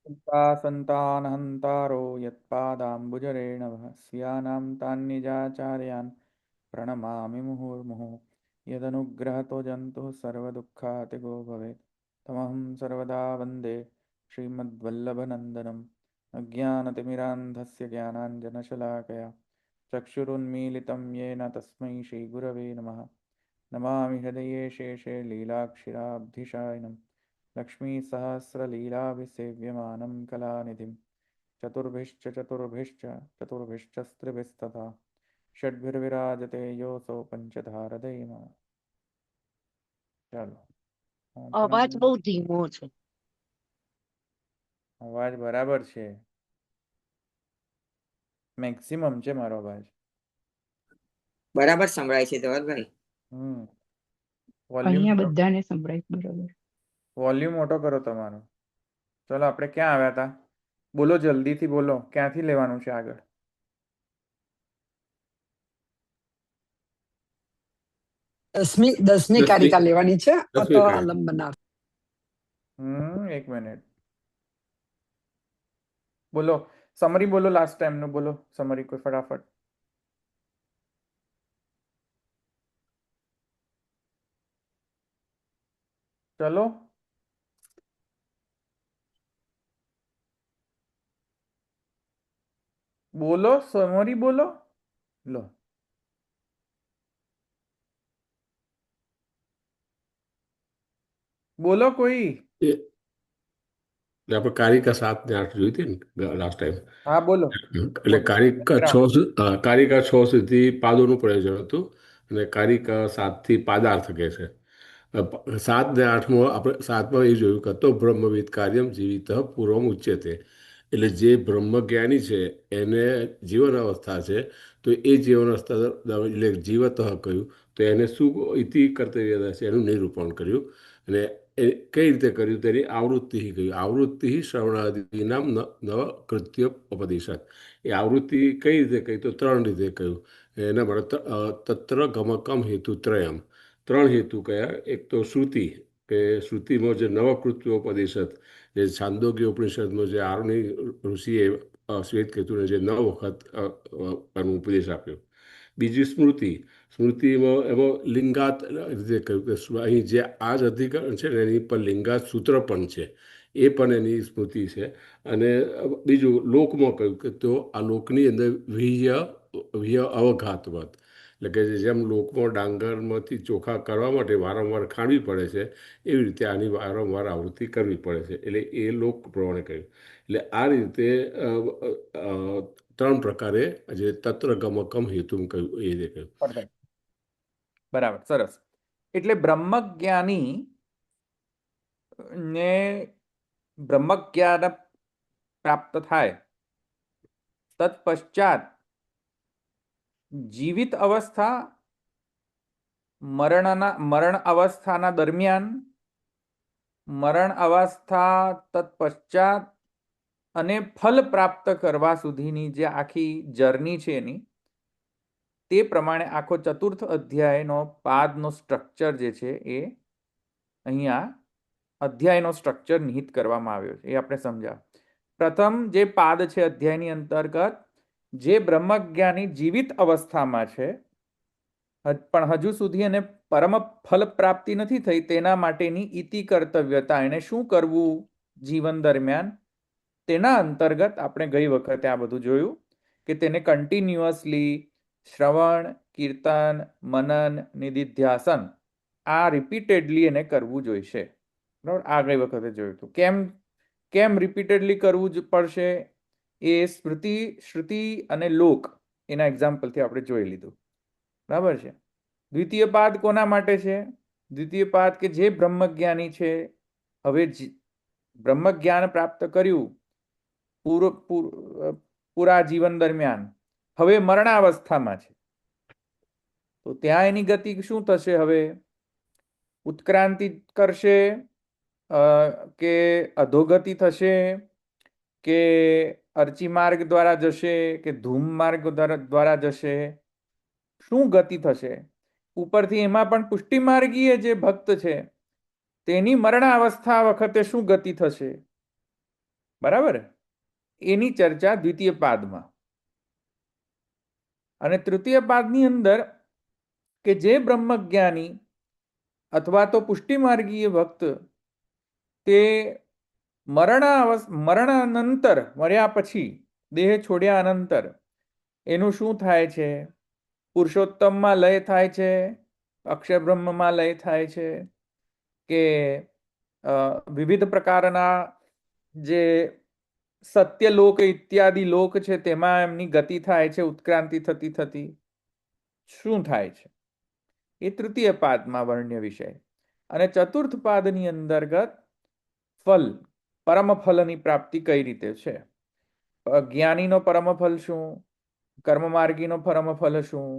संतानहन्तारो यत्पादाम्बुजरेणवः स्यानां तान्निजाचार्यान् प्रणमामि मुहुर्मुहुः यदनुग्रहतो जन्तुः सर्वदुःखातिगो भवेत् तमहं सर्वदा वन्दे श्रीमद्वल्लभनन्दनम् अज्ञानतिमिरान्धस्य ज्ञानाञ्जनशलाकया चक्षुरुन्मीलितं येन तस्मै श्रीगुरवे नमः नमामि हृदये शेषे लीलाक्षिराब्धिशायिनं लक्ष्मीसहस्रलीलाभिसेव्यमानं कलानिधिं चतुर्भिश्च चतुर्भिश्च चतुर्भिश्च स्त्रिभिस्तथा षड्भिर्विराजते योऽसौ पञ्चधारदैमा ચાલો આપણે અવાજ બહુ ધીમો છે. અવાજ બરાબર છે મેક્સિમમ છે મારો અવાજ બરાબર સંભળાય છે ધવલભાઈ. વોલ્યુમ બધાને સંભળાય બરાબર. વોલ્યુમ મોટો કરો તમારો. ચલો આપણે ક્યાં આવ્યા હતા? બોલો જલ્દીથી બોલો, ક્યાંથી લેવાનું છે આગળ? દસમી કારિકા લેવાની છે. તો આલમ બનાવ. એક મિનિટ બોલો, સમરી બોલો, લાસ્ટ ટાઈમ નું બોલો સમરી કોઈ ફટાફટ. ચલો બોલો, સમરી બોલો. લો બોલો કોઈ. આપણે કારિકા 7 ને 8 જોઈ હતી ને લાસ્ટ ટાઈમ. હા બોલો. એટલે કારિકા 6 સુધી પાદોનું પ્રયોજન હતું અને કારિકા 7 થી પાદાર્થ કે છે. 7 ને 8માં આપણે 7માં એ જોયું કે તો બ્રહ્મવિદ કાર્યમ જીવિત પૂર્વમ ઉચ્યતે. એટલે જે બ્રહ્મજ્ઞાની છે એને જીવન અવસ્થા છે, તો એ જીવન અવસ્થા એટલે જીવત કહ્યું તો એને શું ઇતિ કર્તવ્ય છે એનું નિરૂપણ કર્યું. અને એ કઈ રીતે કર્યું તેની આવૃત્તિ કહ્યું. આવૃત્તિ શ્રવણાદિનામ નવ કૃત્ય ઉપદેશક. એ આવૃત્તિ કઈ રીતે કહી તો 3 રીતે કહ્યું. એના માટે તત્ર ગમકમ હેતુ ત્રયમ. 3 હેતુ કયા? એક તો શ્રુતિ, કે શ્રુતિમાં જે નવકૃત્યોપદેશત, જે છાંદોગ્ય ઉપનિષદમાં જે આરુણી ઋષિએ શ્વેતકેતુને જે 9 વખત ઉપદેશ આપ્યો. બીજી સ્મૃતિ. સ્મૃતિમાં એમાં લિંગાત રીતે કહ્યું કે અહીં જે આ જ અધિકરણ છે ને એની પર લિંગાત સૂત્ર પણ છે, એ પણ એની સ્મૃતિ છે. અને બીજું લોકમાં કહ્યું કે તો આ લોકની અંદર વિહ્ય અવઘાતવત, એટલે કે જેમ લોકમાં ડાંગરમાંથી ચોખા કરવા માટે વારંવાર ખાંડવી પડે છે, એવી રીતે આની વારંવાર આવૃત્તિ કરવી પડે છે. એટલે એ લોક પ્રમાણે કહ્યું. એટલે આ રીતે 3 પ્રકારે જે તત્ર ગમકમ હેતુમ કહ્યું એ રીતે કહ્યું. બરાબર, સરસ. એટલે બ્રહ્મજ્ઞાની ને બ્રહ્મજ્ઞાન પ્રાપ્ત થાય તત્પશ્ચાત જીવિત અવસ્થા, મરણ અવસ્થાના દરમિયાન, મરણ અવસ્થા તત્પશ્ચાત અને ફલ પ્રાપ્ત કરવા સુધીની જે આખી જર્ની છે એની, તે પ્રમાણે આખો 4th અધ્યાયનો પાદનો સ્ટ્રક્ચર જે છે એ અહીંયા અધ્યાયનો સ્ટ્રક્ચર નિહિત કરવામાં આવ્યો છે, એ આપણે સમજ્યા. પ્રથમ જે પાદ છે અધ્યાયની અંતર્ગત, જે બ્રહ્મજ્ઞાની જીવિત અવસ્થામાં છે પણ હજુ સુધી એને પરમ ફલ પ્રાપ્તિ નથી થઈ, તેના માટેની ઇતિ કર્તવ્યતા, એને શું કરવું જીવન દરમિયાન, તેના અંતર્ગત આપણે ગઈ વખતે આ બધું જોયું કે તેને કન્ટિન્યુઅસલી શ્રવણ, કીર્તન, મનન, નિધિધ્યાસન આ રિપીટેડલી એને કરવું જોઈશે. બરાબર, આ ગઈ વખતે જોયું હતું. કેમ રિપીટેડલી કરવું જ પડશે એ સ્મૃતિ, શ્રુતિ અને લોક એના એક્ઝામ્પલથી આપણે જોઈ લીધું. બરાબર છે. દ્વિતીય પાદ કોના માટે છે? દ્વિતીય પાદ કે જે બ્રહ્મજ્ઞાની છે, હવે બ્રહ્મજ્ઞાન પ્રાપ્ત કર્યું પૂરા જીવન દરમિયાન, હવે મરણાવસ્થામાં છે, તો ત્યાં એની ગતિ શું થશે? હવે ઉત્ક્રાંતિ કરશે કે અધોગતિ થશે કે અર્ચી માર્ગ દ્વારા જશે કે ધૂમ માર્ગ દ્વારા જશે? શું ગતિ થશે? ઉપરથી એમાં પણ પુષ્ટિ માર્ગીય જે ભક્ત છે તેની મરણાવસ્થા વખતે શું ગતિ થશે? બરાબર, એની ચર્ચા દ્વિતીય પાદમાં. અને તૃતીય પાદની અંદર કે જે બ્રહ્મજ્ઞાની અથવા તો પુષ્ટિમાર્ગીય ભક્ત તે મરણાનંતર, મર્યા પછી, દેહ છોડ્યા અનંતર એનું શું થાય છે? પુરુષોત્તમમાં લય થાય છે, અક્ષર બ્રહ્મમાં લય થાય છે, કે વિવિધ પ્રકારના જે સત્ય લોક ઇત્યાદિ લોક છે તેમાં એમની ગતિ થાય છે, ઉત્ક્રાંતિ થતી થતી શું થાય છે? એ તૃતીય પાદમાં વર્ણ્ય વિષય. અને ચતુર્થ પાદની અંતર્ગત ફલ, પરમ ફલની પ્રાપ્તિ કઈ રીતે છે? જ્ઞાનીનો પરમ ફલ શું? કર્મ માર્ગીનો પરમ ફલ શું?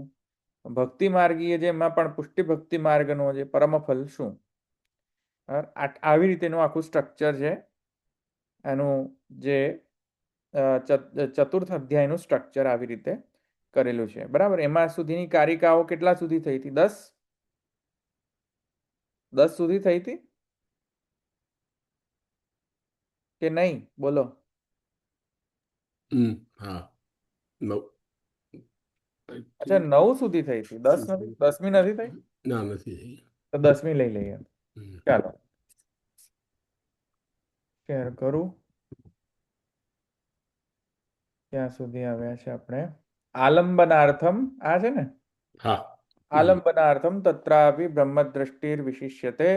ભક્તિ માર્ગીય જેમાં પણ પુષ્ટિ ભક્તિ માર્ગનો જે પરમ ફલ શું? આવી રીતેનું આખું સ્ટ્રક્ચર છે એનું, જે ચતુર્થ અધ્યાયનું સ્ટ્રક્ચર આવી રીતે કરેલું છે. બરાબર, એમાં સુધીની કારિકાઓ કેટલા સુધી થઈ હતી? 10 સુધી થઈ હતી કે નહીં? બોલો. હા, નવ. અચ્છા, 9 સુધી થઈ હતી, 10 નથી? 10મી નથી થઈ? ના, નથી થઈ. તો 10મી લઈ લઈએ. ચાલો શેર કરું. ત્યાં સુધી આવ્યા છે આપણે આલંબનાર્થમ. આ છે ને? હા. આલંબનાર્થમ તત્રાપી બ્રહ્મદ્રષ્ટિર વિશિષ્યતે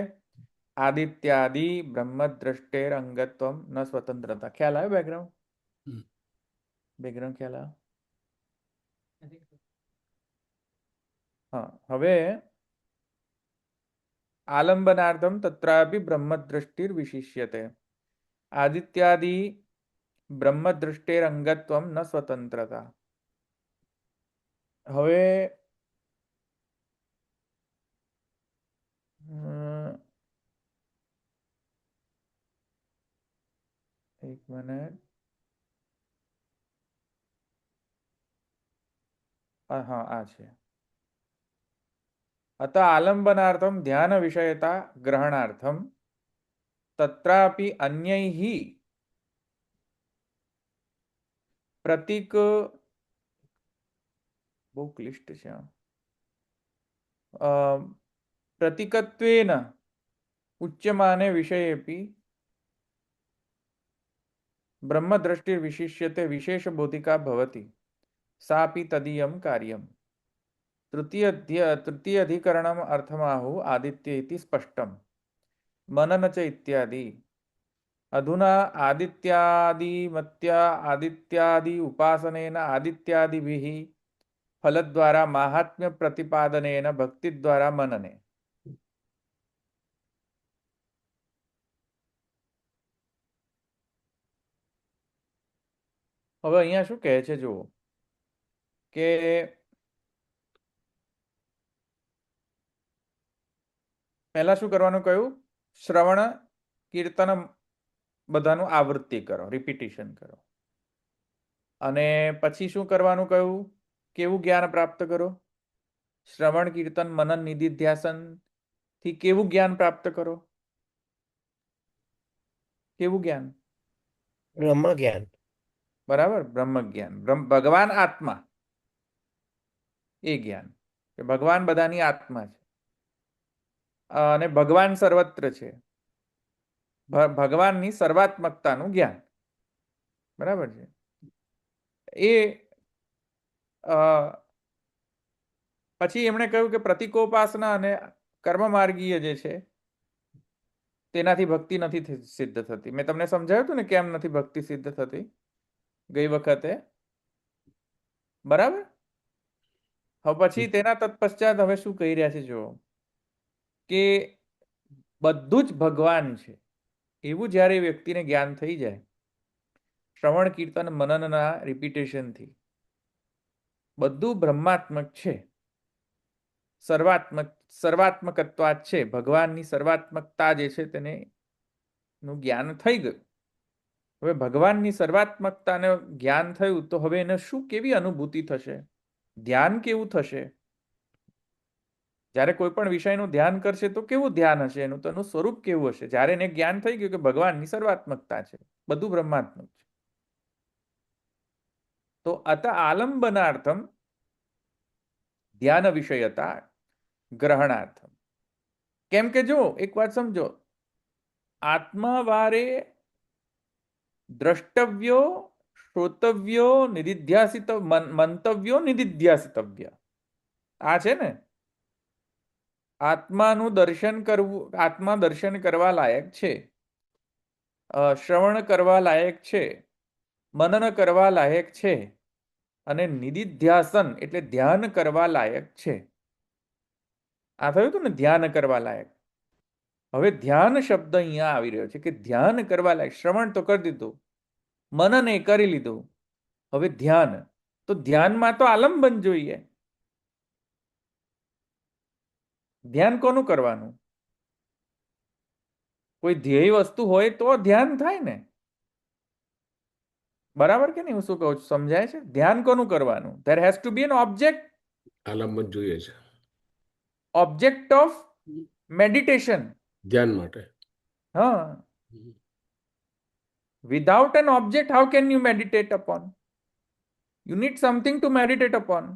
આદિત્યાદિ બ્રહ્મદ્રષ્ટેર અંગત્વમ ન સ્વતંત્રતા. ખ્યાલ આવ્યો? બેકગ્રાઉન્ડ ખ્યાલ આવ્યો? હા, હવે આલંબનાર્થમ તત્રાપી બ્રહ્મદ્રષ્ટિર વિશિષ્યતે આદિત્યાદિ બ્રહ્મદ્રષ્ટેર અંગત્વમ ન સ્વતંત્રતા. હવે એક મિનિટ. હા, આ છે. અત આલંબનાર્થમ ધ્યાન વિષયતા ગ્રહણાર્થમ તત્રાપી અન્યૈઃ પ્રતીક, બહુ ક્લિષ્ટ છે પ્રતીકત્વેન ઉચ્યમાને વિષયેપી બ્રહ્મદ્રષ્ટિર વિશિષ્યતે વિશેષ બોધિકા ભવતિ સાપી તદીયમ કાર્યમ. તૃતીય અધિકરણમ અર્થમાહુ આદિત્ય ઇતિ સ્પષ્ટમ મનન ચ ઇત્યાદિ. અધુના આદિત્યાદિ ઉપાસનેન આદિત્યાદિભિઃ ફલદ્વારા માહાત્મ્ય પ્રતિપાદનેન ભક્તિ દ્વારા મનને. હવે અહીંયા શું કહે છે જુઓ, કે પહેલા શું કરવાનું કહ્યું? શ્રવણ કીર્તન બધાનું આવૃત્તિ કરો, રિપીટિશન કરો. અને પછી શું કરવાનું કહ્યું? કેવું જ્ઞાન પ્રાપ્ત કરો? શ્રવણ કીર્તન મનન નિધિધ્યાસન થી કેવું જ્ઞાન પ્રાપ્ત કરો? કેવું જ્ઞાન? બ્રહ્મ જ્ઞાન. બરાબર, બ્રહ્મ જ્ઞાન. ભગવાન આત્મા, એ જ્ઞાન કે ભગવાન બધાની આત્મા છે અને ભગવાન સર્વત્ર છે. ભગવાનની સર્વાત્મકતાનું જ્ઞાન. બરાબર છે. એ પછી એમણે કહ્યું કે પ્રતિકોપાસના અને કર્મ માર્ગીય જે છે તેનાથી ભક્તિ નથી સિદ્ધ થતી. મેં તમને સમજાવ્યું હતું ને કેમ નથી ભક્તિ સિદ્ધ થતી ગઈ વખતે. બરાબર. હવે પછી તેના તત્પશ્ચાત હવે શું કહી રહ્યા છે જુઓ, કે બધું જ ભગવાન છે એવું જ્યારે વ્યક્તિને જ્ઞાન થઈ જાય શ્રવણ કીર્તન મનનના રિપીટેશનથી, બધું બ્રહ્માત્મક છે, સર્વાત્મકત્વા છે, ભગવાનની સર્વાત્મકતા જે છે તેને નું જ્ઞાન થઈ ગયું. હવે ભગવાનની સર્વાત્મકતાને જ્ઞાન થયું તો હવે એને શું, કેવી અનુભૂતિ થશે? ધ્યાન કેવું થશે? જ્યારે કોઈ પણ વિષયનું ધ્યાન કરશે તો કેવું ધ્યાન હશે એનું, તો એનું સ્વરૂપ કેવું હશે? જ્યારે એને જ્ઞાન થઈ ગયું કે ભગવાનની સર્વાત્મકતા છે, બધું બ્રહ્માત્મક છે. તો અત આલંબનાર્થમ ધ્યાન વિષયતા ગ્રહણાર્થમ. કેમ કે જો એક વાત સમજો, આત્માવારે દ્રષ્ટવ્યો, શ્રોતવ્યો, નિધિધ્યાસિત મંતવ્યો, નિધિધ્યાસિતવ્ય, આ છે ને, આત્માનું દર્શન કરવું, આત્મા દર્શન કરવા લાયક છે, શ્રવણ કરવા લાયક છે, મનન કરવા લાયક છે, અને નિધિધ્યાસન એટલે ધ્યાન કરવા લાયક છે. આ થયું હતું ને, ધ્યાન કરવા લાયક. હવે ધ્યાન શબ્દ અહીંયા આવી રહ્યો છે કે ધ્યાન કરવા લાયક. શ્રવણ તો કરી દીધું, મનન એ કરી લીધું, હવે ધ્યાન. તો ધ્યાનમાં તો આલંબન જોઈએ. ધ્યાન કોનું કરવાનું? કોઈ ધ્યેય વસ્તુ હોય તો ધ્યાન થાય ને, બરાબર કે નહીં? હું શું કહું છું, સમજાય છે? ધ્યાન કોનું કરવાનું? There has to be an object, આલંબન જોઈએ છે ઓબ્જેક્ટ ઓફ મેડિટેશન. ધ્યાન માટે. હા, without an object how can you meditate upon? You need something to meditate upon.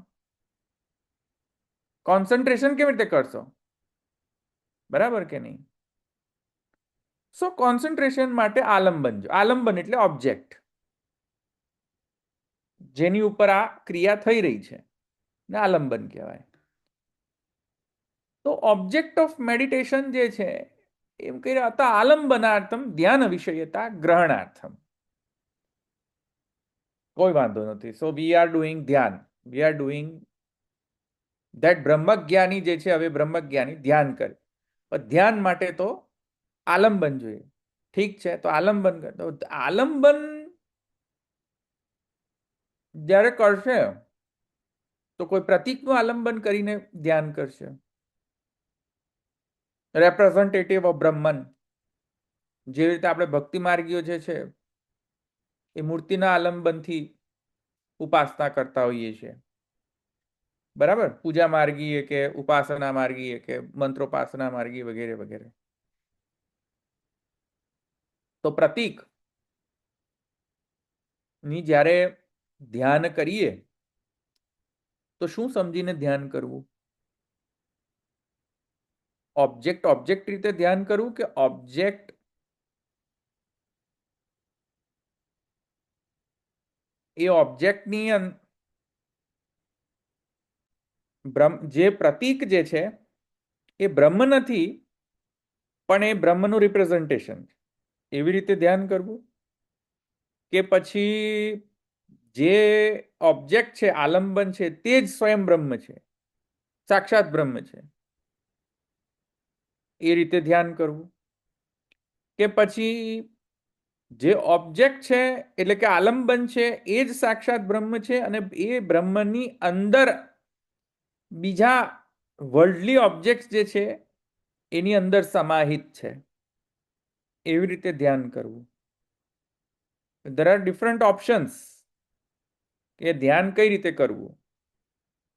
Concentration કેવી રીતે કરશો? બરાબર કે નહીં? સો કોન્સન્ટ્રેશન માટે આલંબન. જો આલંબન એટલે ઓબ્જેક્ટ જેની ઉપર આ ક્રિયા થઈ રહી છે ને આલંબન કહેવાય. તો ઓબ્જેક્ટ ઓફ મેડિટેશન જે છે એમ કહી રહ્યા હતા આલંબનાર્થમ ધ્યાન વિષયતા ગ્રહણાર્થમ. કોઈ વાંધો નથી. સો વી આર ડુઈંગ ધ્યાન, વી આર ડુઈંગ ધેટ. બ્રહ્મજ્ઞાની જે છે, હવે બ્રહ્મજ્ઞાની ધ્યાન કરે, પણ ધ્યાન માટે તો આલંબન જોઈએ. ઠીક છે, તો આલંબન કરે. તો આલંબન જ્યારે કરશે તો કોઈ પ્રતીકનું આલંબન કરીને ધ્યાન કરશે. રેપ્રેઝન્ટેટિવ ઓફ બ્રહ્મન, જેવી રીતે આપણે ભક્તિ માર્ગીઓ જે છે એ મૂર્તિના આલંબનથી ઉપાસના કરતા હોઈએ છીએ, બરાબર? પૂજા માર્ગીએ કે ઉપાસના માર્ગીએ કે મંત્રોપાસના માર્ગી વગેરે વગેરે. તો પ્રતીક ની જ્યારે ધ્યાન કરીએ તો શું સમજીને ધ્યાન કરવું? ઓબ્જેક્ટ રીતે ધ્યાન કરવું કે ઓબ્જેક્ટ એ ઓબ્જેક્ટની જે પ્રતીક જે છે એ બ્રહ્મ નથી પણ એ બ્રહ્મનું રિપ્રેઝન્ટેશન છે, એવી રીતે ધ્યાન કરવું? કે પછી જે ઓબ્જેક્ટ છે, આલંબન છે, તે જ સ્વયં બ્રહ્મ છે, સાક્ષાત બ્રહ્મ છે, એ રીતે ધ્યાન કરવું? કે પછી જે ઓબ્જેક્ટ છે એટલે કે આલંબન છે એ જ સાક્ષાત બ્રહ્મ છે અને એ બ્રહ્મની અંદર બીજા વર્લ્ડલી ઓબ્જેક્ટ જે છે એની અંદર સમાહિત છે, એવી રીતે ધ્યાન કરવું? there are different options કે ધ્યાન કઈ રીતે કરવું.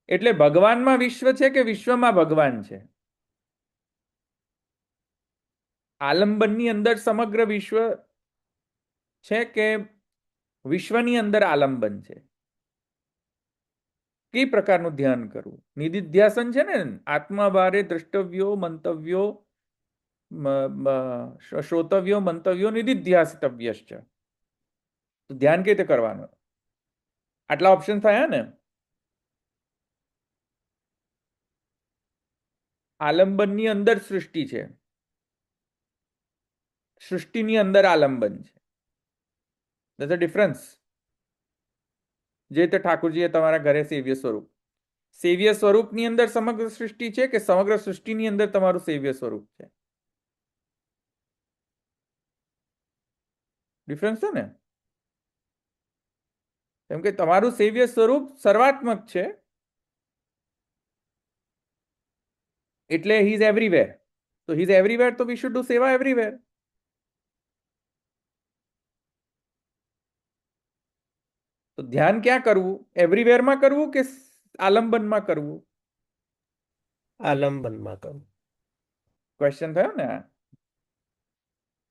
એટલે ભગવાનમાં વિશ્વ છે કે વિશ્વમાં ભગવાન છે? આલંબનની અંદર સમગ્ર વિશ્વ છે કે વિશ્વની અંદર આલંબન છે? કઈ પ્રકારનું ધ્યાન કરવું? નિધિધ્યાસન છે ને, આત્માભારે દ્રષ્ટવ્યો, મંતવ્યો, શ્રોતવ્યો, મંતવ્યો, નિધિધ્યાસિતવ્યશ્ચ. તો ધ્યાન કઈ રીતે કરવાનું? આટલા ઓપ્શન થયા ને. આલંબનની અંદર સૃષ્ટિ છે, સૃષ્ટિની અંદર આલંબન છે. There's a difference. જે રીતે ઠાકોરજીએ તમારા ઘરે સેવ્ય સ્વરૂપ, સેવ્ય સ્વરૂપની અંદર સમગ્ર સૃષ્ટિ છે કે સમગ્ર સૃષ્ટિની અંદર તમારું સેવ્ય સ્વરૂપ છે? ડિફરન્સ છે ને. કેમ કે તમારું સેવ્ય સ્વરૂપ સર્વાત્મક છે એટલે હી ઇઝ એવરીવેર. તો હી ઇઝ એવરીવેર, તો વી શુડ ડુ સેવા એવરીવેર. તો ધ્યાન ક્યાં કરવું? એવરીવેરમાં કરવું કે આલંબનમાં કરવું? આલંબનમાં કરવું. ક્વેશ્ચન થયો ને આ?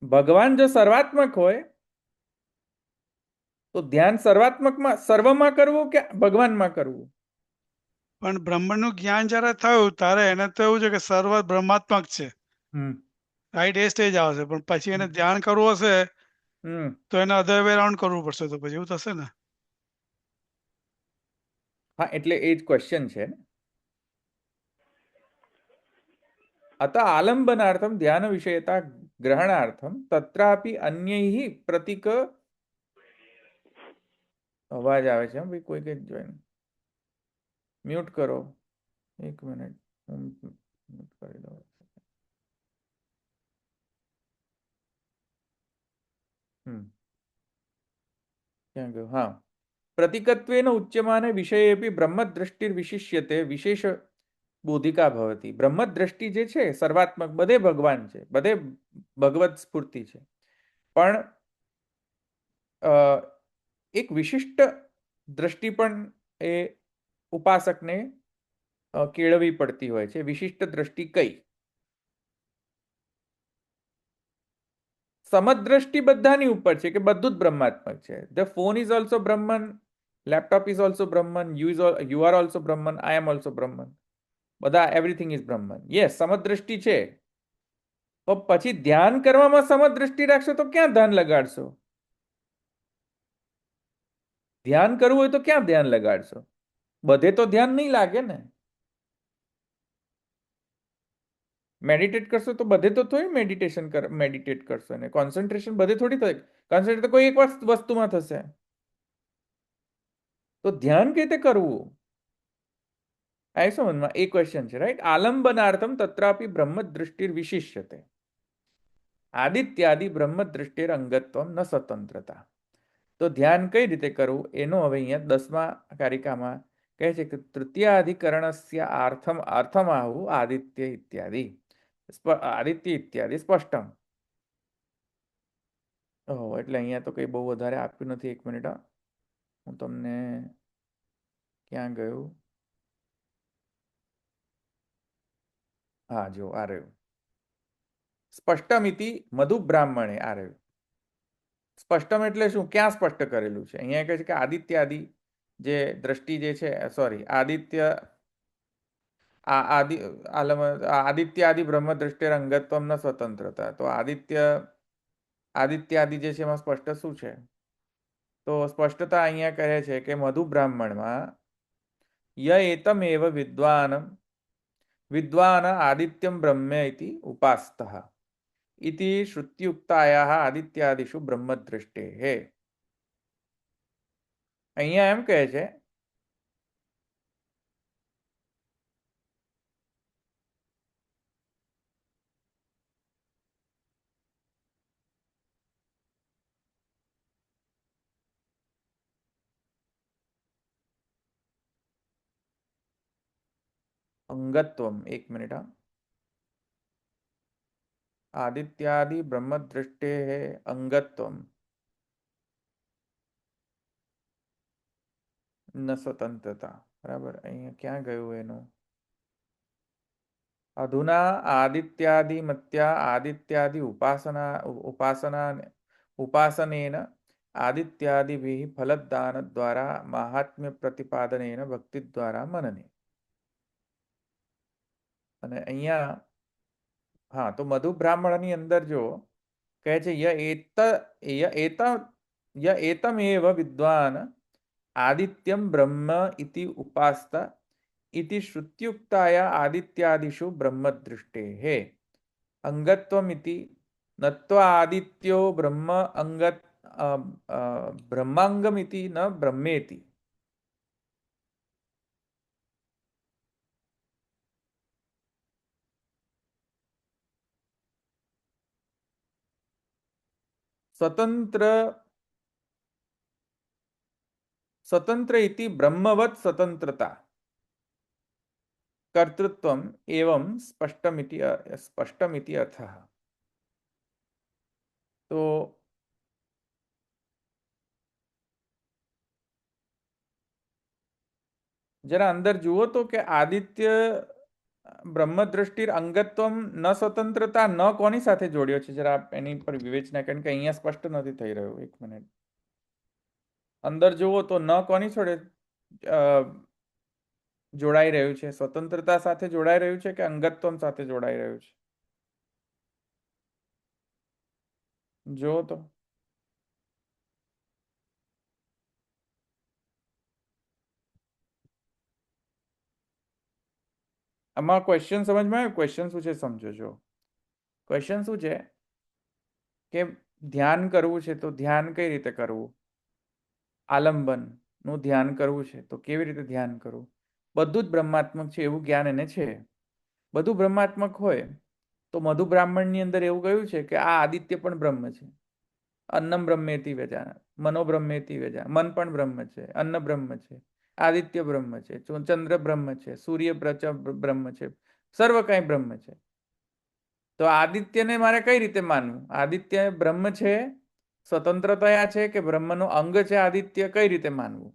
ભગવાન જો સર્વાત્મક હોય તો ધ્યાન સર્વમાં કરવું કે ભગવાનમાં કરવું? પણ બ્રહ્મનું જ્ઞાન જ્યારે થયું ત્યારે એને તો એવું છે કે સર્વ બ્રહ્માત્મક છે, હમ રાઈટ? એ સ્ટેજ આવશે, પણ પછી એને ધ્યાન કરવું હશે હમ તો એને અધર વે રાઉન્ડ કરવું પડશે, તો પછી એવું થશે ને. હા, એટલે એ જ ક્વેશ્ચન છે ને. અત આલંબનાર્થમ ધ્યાન વિષયતા ગ્રહણાર્થમ તત્રાપि અન્યૈઃ પ્રતિક. અવાજ આવે છે ભાઈ, કોઈ કઈ જોઈને મ્યુટ કરો. એક મિનિટ, હું મ્યુટ કરી દઉં. ક્યાં ગયું? હા, પ્રતિકત્વેન ઉચ્યમાને વિષયેપી બ્રહ્મદ્રષ્ટિર્વિશિષ્યતે વિશેષ બોધિકા ભવતી. બ્રહ્મદ્રષ્ટિ જે છે સર્વાત્મક, બધે ભગવાન છે, બધે ભગવત સ્ફૂર્તિ છે, પણ એક વિશિષ્ટ દ્રષ્ટિ પણ એ ઉપાસકને કેળવવી પડતી હોય છે. વિશિષ્ટ દ્રષ્ટિ કઈ? સમદ્રષ્ટિ બધાની ઉપર છે કે બધું જ બ્રહ્માત્મક છે. The phone is also Brahman, laptop is also Brahman, you are also Brahman, I am also Brahman, બધા એવરીથિંગ ઇઝ બ્રહ્મન. યસ, સમદ્રષ્ટિ છે. તો પછી ધ્યાન કરવામાં સમદ્રષ્ટિ રાખશો તો ક્યાં ધ્યાન લગાડશો? ધ્યાન કરવું હોય તો ક્યાં ધ્યાન લગાડશો? બધે તો ધ્યાન નહીં લાગે ને. મેડિટેટ કરશો તો બધે તો થોડી મેડિટેટ કરશો ને. કોન્સન્ટ્રેશન બધે થોડી થાય. કોન્સન્ટ્રેટ તો કોઈ એક વસ્તુમાં થશે. તો ધ્યાન કઈ રીતે કરવું? આ સમજમાં એ ક્વેશ્ચન છે, રાઈટ? આલંબનાર્થમ તત્રાપી બ્રહ્મદૃષ્ટિર વિશિષ્યતે આદિત્યાદિ બ્રહ્મદૃષ્ટિર અંગત્વમ ન સ્વતંત્રતા. તો ધ્યાન કઈ રીતે કરવું એનો હવે અહીંયા 10મા કારિકામાં કહે છે કે તૃતીયાધિકરણસ્ય અર્થમાહુ આદિત્ય ઇત્યાદિ સ્પષ્ટમ. ઓહો, એટલે અહીંયા તો કઈ બહુ વધારે આપ્યું નથી. એક મિનિટ, હું તમને ક્યાં ગયું? હા, જો આ રહ્યું સ્પષ્ટમિતિ મધુ બ્રાહ્મણે. આ રહ્યું સ્પષ્ટમ એટલે શું? ક્યાં સ્પષ્ટ કરેલું છે? અહીંયા કહે છે કે આદિત્ય આદિ જે દ્રષ્ટિ જે છે, સોરી, આદિત્ય આદિત્ય આદિ બ્રહ્મ દ્રષ્ટિર અંગત્વમ ન સ્વતંત્રતા. તો આદિત્ય આદિ જે છે એમાં સ્પષ્ટ શું છે? તો સ્પષ્ટતા અહીંયા કહે છે કે મધુ બ્રાહ્મણમાં ય એતમેવ વિદ્વાન આદિત્યમ બ્રહ્મે ઇતિ ઉપાસ્તઃ ઇતિ શ્રુત્યુક્તાયાઃ આદિત્યાદિષુ બ્રહ્મદૃષ્ટેઃ. અહીંયા એમ કહે છે અંગત્વમ. એક મિનિટ, આદિત્યાદિ બ્રહ્મદૃષ્ટેઃ અંગત્વમ ન સ્વતંત્રતા. બરાબર, અહીંયા ક્યાં ગયું એનું? અધુના આદિત્યાદિ આદિત્યાદિ ઉપાસનેન આદિત્યાદિભિઃ ફલદાન દ્વારા માહાત્મ્ય પ્રતિપાદનેન ભક્તિ દ્વારા મનને. અને અહીંયા હા, તો મધુ બ્રાહ્મણની અંદર જો કહે છે ય એતમેવ વિદ્વાન આદિત્યમ બ્રહ્મ ઇતિ ઉપાસ્ત ઇતિ શ્રુત્યુક્તાયા આદિત્યાદિષુ બ્રહ્મદૃષ્ટેઃ અંગત્વમિતિ નત્વા આદિત્યો બ્રહ્માંગમિતિ ન બ્રહ્મેતિ. સ્વતંત્ર ઇતિ બ્રહ્મવત સ્વતંત્રતા કર્તૃત્વમ એવં સ્પષ્ટમિતિ અર્થઃ. તો જરા અંદર જુઓ તો કે આદિત્ય બ્રહ્મદ્રષ્ટિ અંગત્વમ ન સ્વતંત્રતા ન કોની સાથે જોડ્યો છે જરા આપ એની પર વિવેચના, કારણ કે અહીંયા સ્પષ્ટ નથી થઈ રહ્યું. એક મિનિટ, અંદર જુઓ તો ન કોની જોડે જોડાઈ રહ્યું છે? સ્વતંત્રતા સાથે જોડાઈ રહ્યું છે કે અંગત્વમ સાથે જોડાઈ રહ્યું છે? જુઓ તો. આમાં ક્વેશ્ચન સમજમાં આવ્યું? ક્વેશ્ચન શું છે સમજો. જો ક્વેશ્ચન શું છે કે ધ્યાન કરવું છે તો ધ્યાન કઈ રીતે કરવું? આલંબન નું ધ્યાન કરવું છે તો કેવી રીતે ધ્યાન કરવું? બધું જ બ્રહ્માત્મક છે એવું જ્ઞાન એને છે. બધું બ્રહ્માત્મક હોય તો મધુ બ્રાહ્મણની અંદર એવું કહ્યું છે કે આ આદિત્ય પણ બ્રહ્મ છે. અન્નમ બ્રહ્મેતિ વ્યજાનાત, મનો બ્રહ્મેતિ વ્યજા, મન પણ બ્રહ્મ છે, અન્ન બ્રહ્મ છે, આદિત્ય બ્રહ્મ છે, ચંદ્ર બ્રહ્મ છે, સૂર્ય બ્રહ્મ છે, સર્વ કંઈ બ્રહ્મ છે. તો આદિત્યને મારે કઈ રીતે માનવું? આદિત્ય બ્રહ્મ છે, સ્વતંત્રતા છે કે બ્રહ્મનો અંગ છે આદિત્ય? કઈ રીતે માનવું?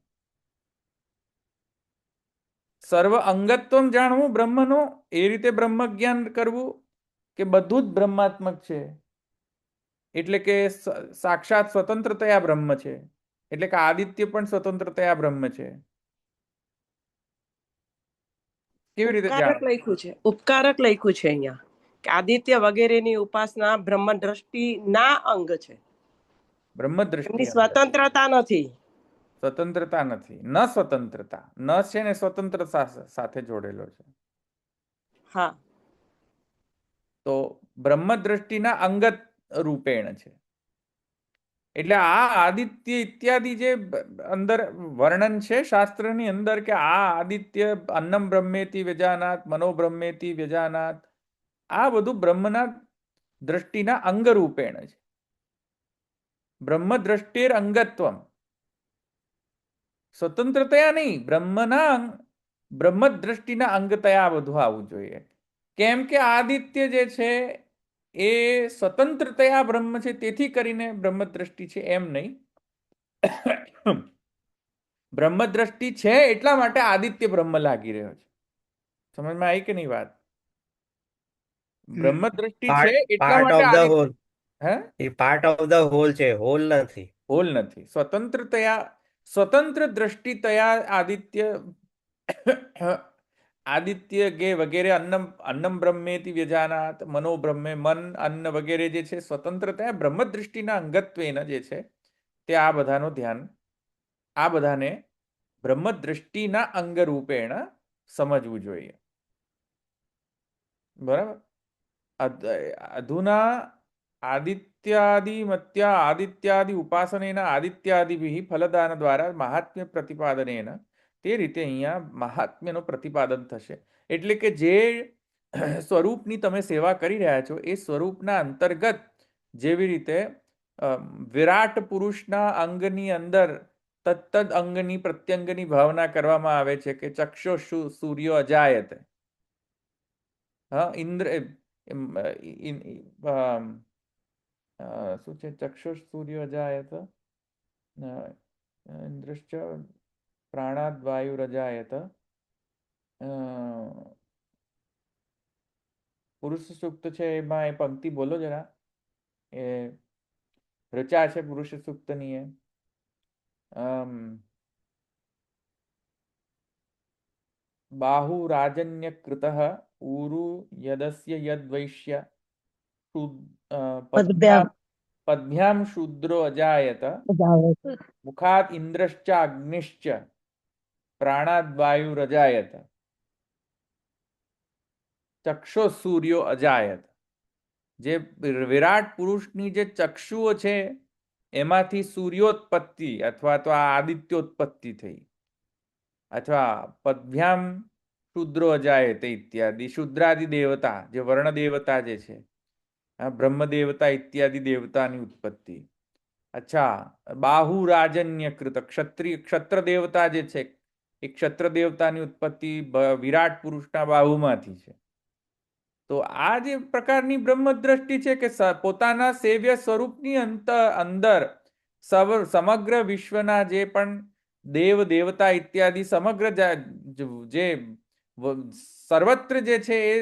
સર્વ અંગત્વમ જાણવું બ્રહ્મનું, એ રીતે બ્રહ્મ જ્ઞાન કરવું કે બધું જ બ્રહ્માત્મક છે એટલે કે સાક્ષાત સ્વતંત્રતયા બ્રહ્મ છે, એટલે કે આદિત્ય પણ સ્વતંત્રતયા બ્રહ્મ છે? કેવી રીતે ઉપકારક જાણવું? લખ્યું છે, ઉપકારક લખ્યું છે અહીંયા કે આદિત્ય વગેરેની ઉપાસના બ્રહ્મ દ્રષ્ટિ ના અંગ છે, બ્રહ્મ દ્રષ્ટિ એમની સ્વતંત્રતા નથી. સ્વતંત્રતા નથી, ન સ્વતંત્રતા. ન છે ને સ્વતંત્રતા સાથે જોડેલો છે. હા, તો બ્રહ્મ દ્રષ્ટિના અંગત રૂપેણ છે. એટલે આ આદિત્ય ઇત્યાદિ જે અંદર વર્ણન છે શાસ્ત્રની અંદર કે આ આદિત્ય અન્નમ બ્રહ્મેતિ વ્યજાનાત, મનો બ્રહ્મેતિ વ્યજાનાત, આ બધું બ્રહ્મના દ્રષ્ટિના અંગ રૂપેણ છે. બ્રહ્મ દ્રષ્ટિર અંગત્વમ, સ્વતંત્રતયા નહીં, બ્રહ્મ દ્રષ્ટિના અંગતયા બધું આવવું જોઈએ. કેમ કે આદિત્ય જે છે એ સ્વતંત્રતયા બ્રહ્મ છે, તેથી કરીને બ્રહ્મ દ્રષ્ટિ છે એમ નહીં. બ્રહ્મ દ્રષ્ટિ છે એટલા માટે આદિત્ય બ્રહ્મ લાગી રહ્યો છે. સમજમાં આવી કે નહીં વાત? બ્રહ્મ દ્રષ્ટિ છે એટલા પાર્ટ માટે ઓફ ધ આદિત્ય, હોલ, હે, એ પાર્ટ ઓફ ધ હોલ છે, હોલ નથી. હોલ નથી. સ્વતંત્ર દ્રષ્ટિતયા આદિત્ય આદિત્ય ગે વગેરે અન્નમ બ્રહ્મેતિ વ્યજાનાત, મનો બ્રહ્મે, મન, અન્ન વગેરે જે છે સ્વતંત્રતા બ્રહ્મ દ્રષ્ટિના અંગત્વેન જે છે તે આ બધાનું ધ્યાન, આ બધાને બ્રહ્મ દ્રષ્ટિના અંગ રૂપેણ સમજવું જોઈએ. બરાબર? અધુના આદિત્યાદિ ઉપાસનેના આદિત્યાદિભિ ફલદાન દ્વારા મહાત્મ્ય પ્રતિપાદનેન, તે રીતે અહીંયા મહાત્મ્યનો પ્રતિપાદન થશે. એટલે કે જે સ્વરૂપની તમે સેવા કરી રહ્યા છો એ સ્વરૂપના અંતર્ગત જેવી રીતે વિરાટ પુરુષના અંગની અંદર તત્તદ અંગની પ્રત્યંગની ભાવના કરવામાં આવે છે કે ચક્ષુ સૂર્યો અજાયત, ઇન્દ્ર શું છે? ચક્ષુ સૂર્યો અજાયત, ઇન્દ્રશ્ચ પ્રાણાદ વાયુરજાયત. પુરુષ સૂક્ત છે એમાં એ પંક્તિ બોલો જરા, એ રચા છે પુરુષ સૂક્તની. બાહુ રાજન્ય કૃત ઉરુ યદસ્ય યદ્વૈશ્ય પદ્ભ્યામ શૂદ્રો અજાયત, મુખાત ઇન્દ્રશ્ચ અગ્નિશ્ચ પ્રાણાદ વાયુરજાયત, ચક્ષુ સૂર્યો અજાયત. જે વિરાટ પુરુષની જે ચક્ષુઓ છે એમાંથી સૂર્યોત્પત્તિ અથવા તો આ આદિત્યોત્પત્તિ થઈ, અથવા પદ્ભ્યામ શુદ્રો અજાયત ઇત્યાદિ, શુદ્રાદિ દેવતા જે વર્ણ દેવતા જે છે, બ્રહ્મ દેવતા ઇત્યાદિ દેવતાની ઉત્પત્તિ. અચ્છા, બાહુ રાજન્ય કૃત, ક્ષત્ર દેવતા જે છે એ ક્ષત્ર દેવતાની ઉત્પત્તિ વિરાટ પુરુષના બાહુમાંથી છે. તો આ જે પ્રકારની બ્રહ્મ દ્રષ્ટિ છે કે પોતાના સેવ્ય સ્વરૂપની અંદર સમગ્ર વિશ્વના જે પણ દેવ દેવતા ઇત્યાદિ સમગ્ર જે સર્વત્ર જે છે એ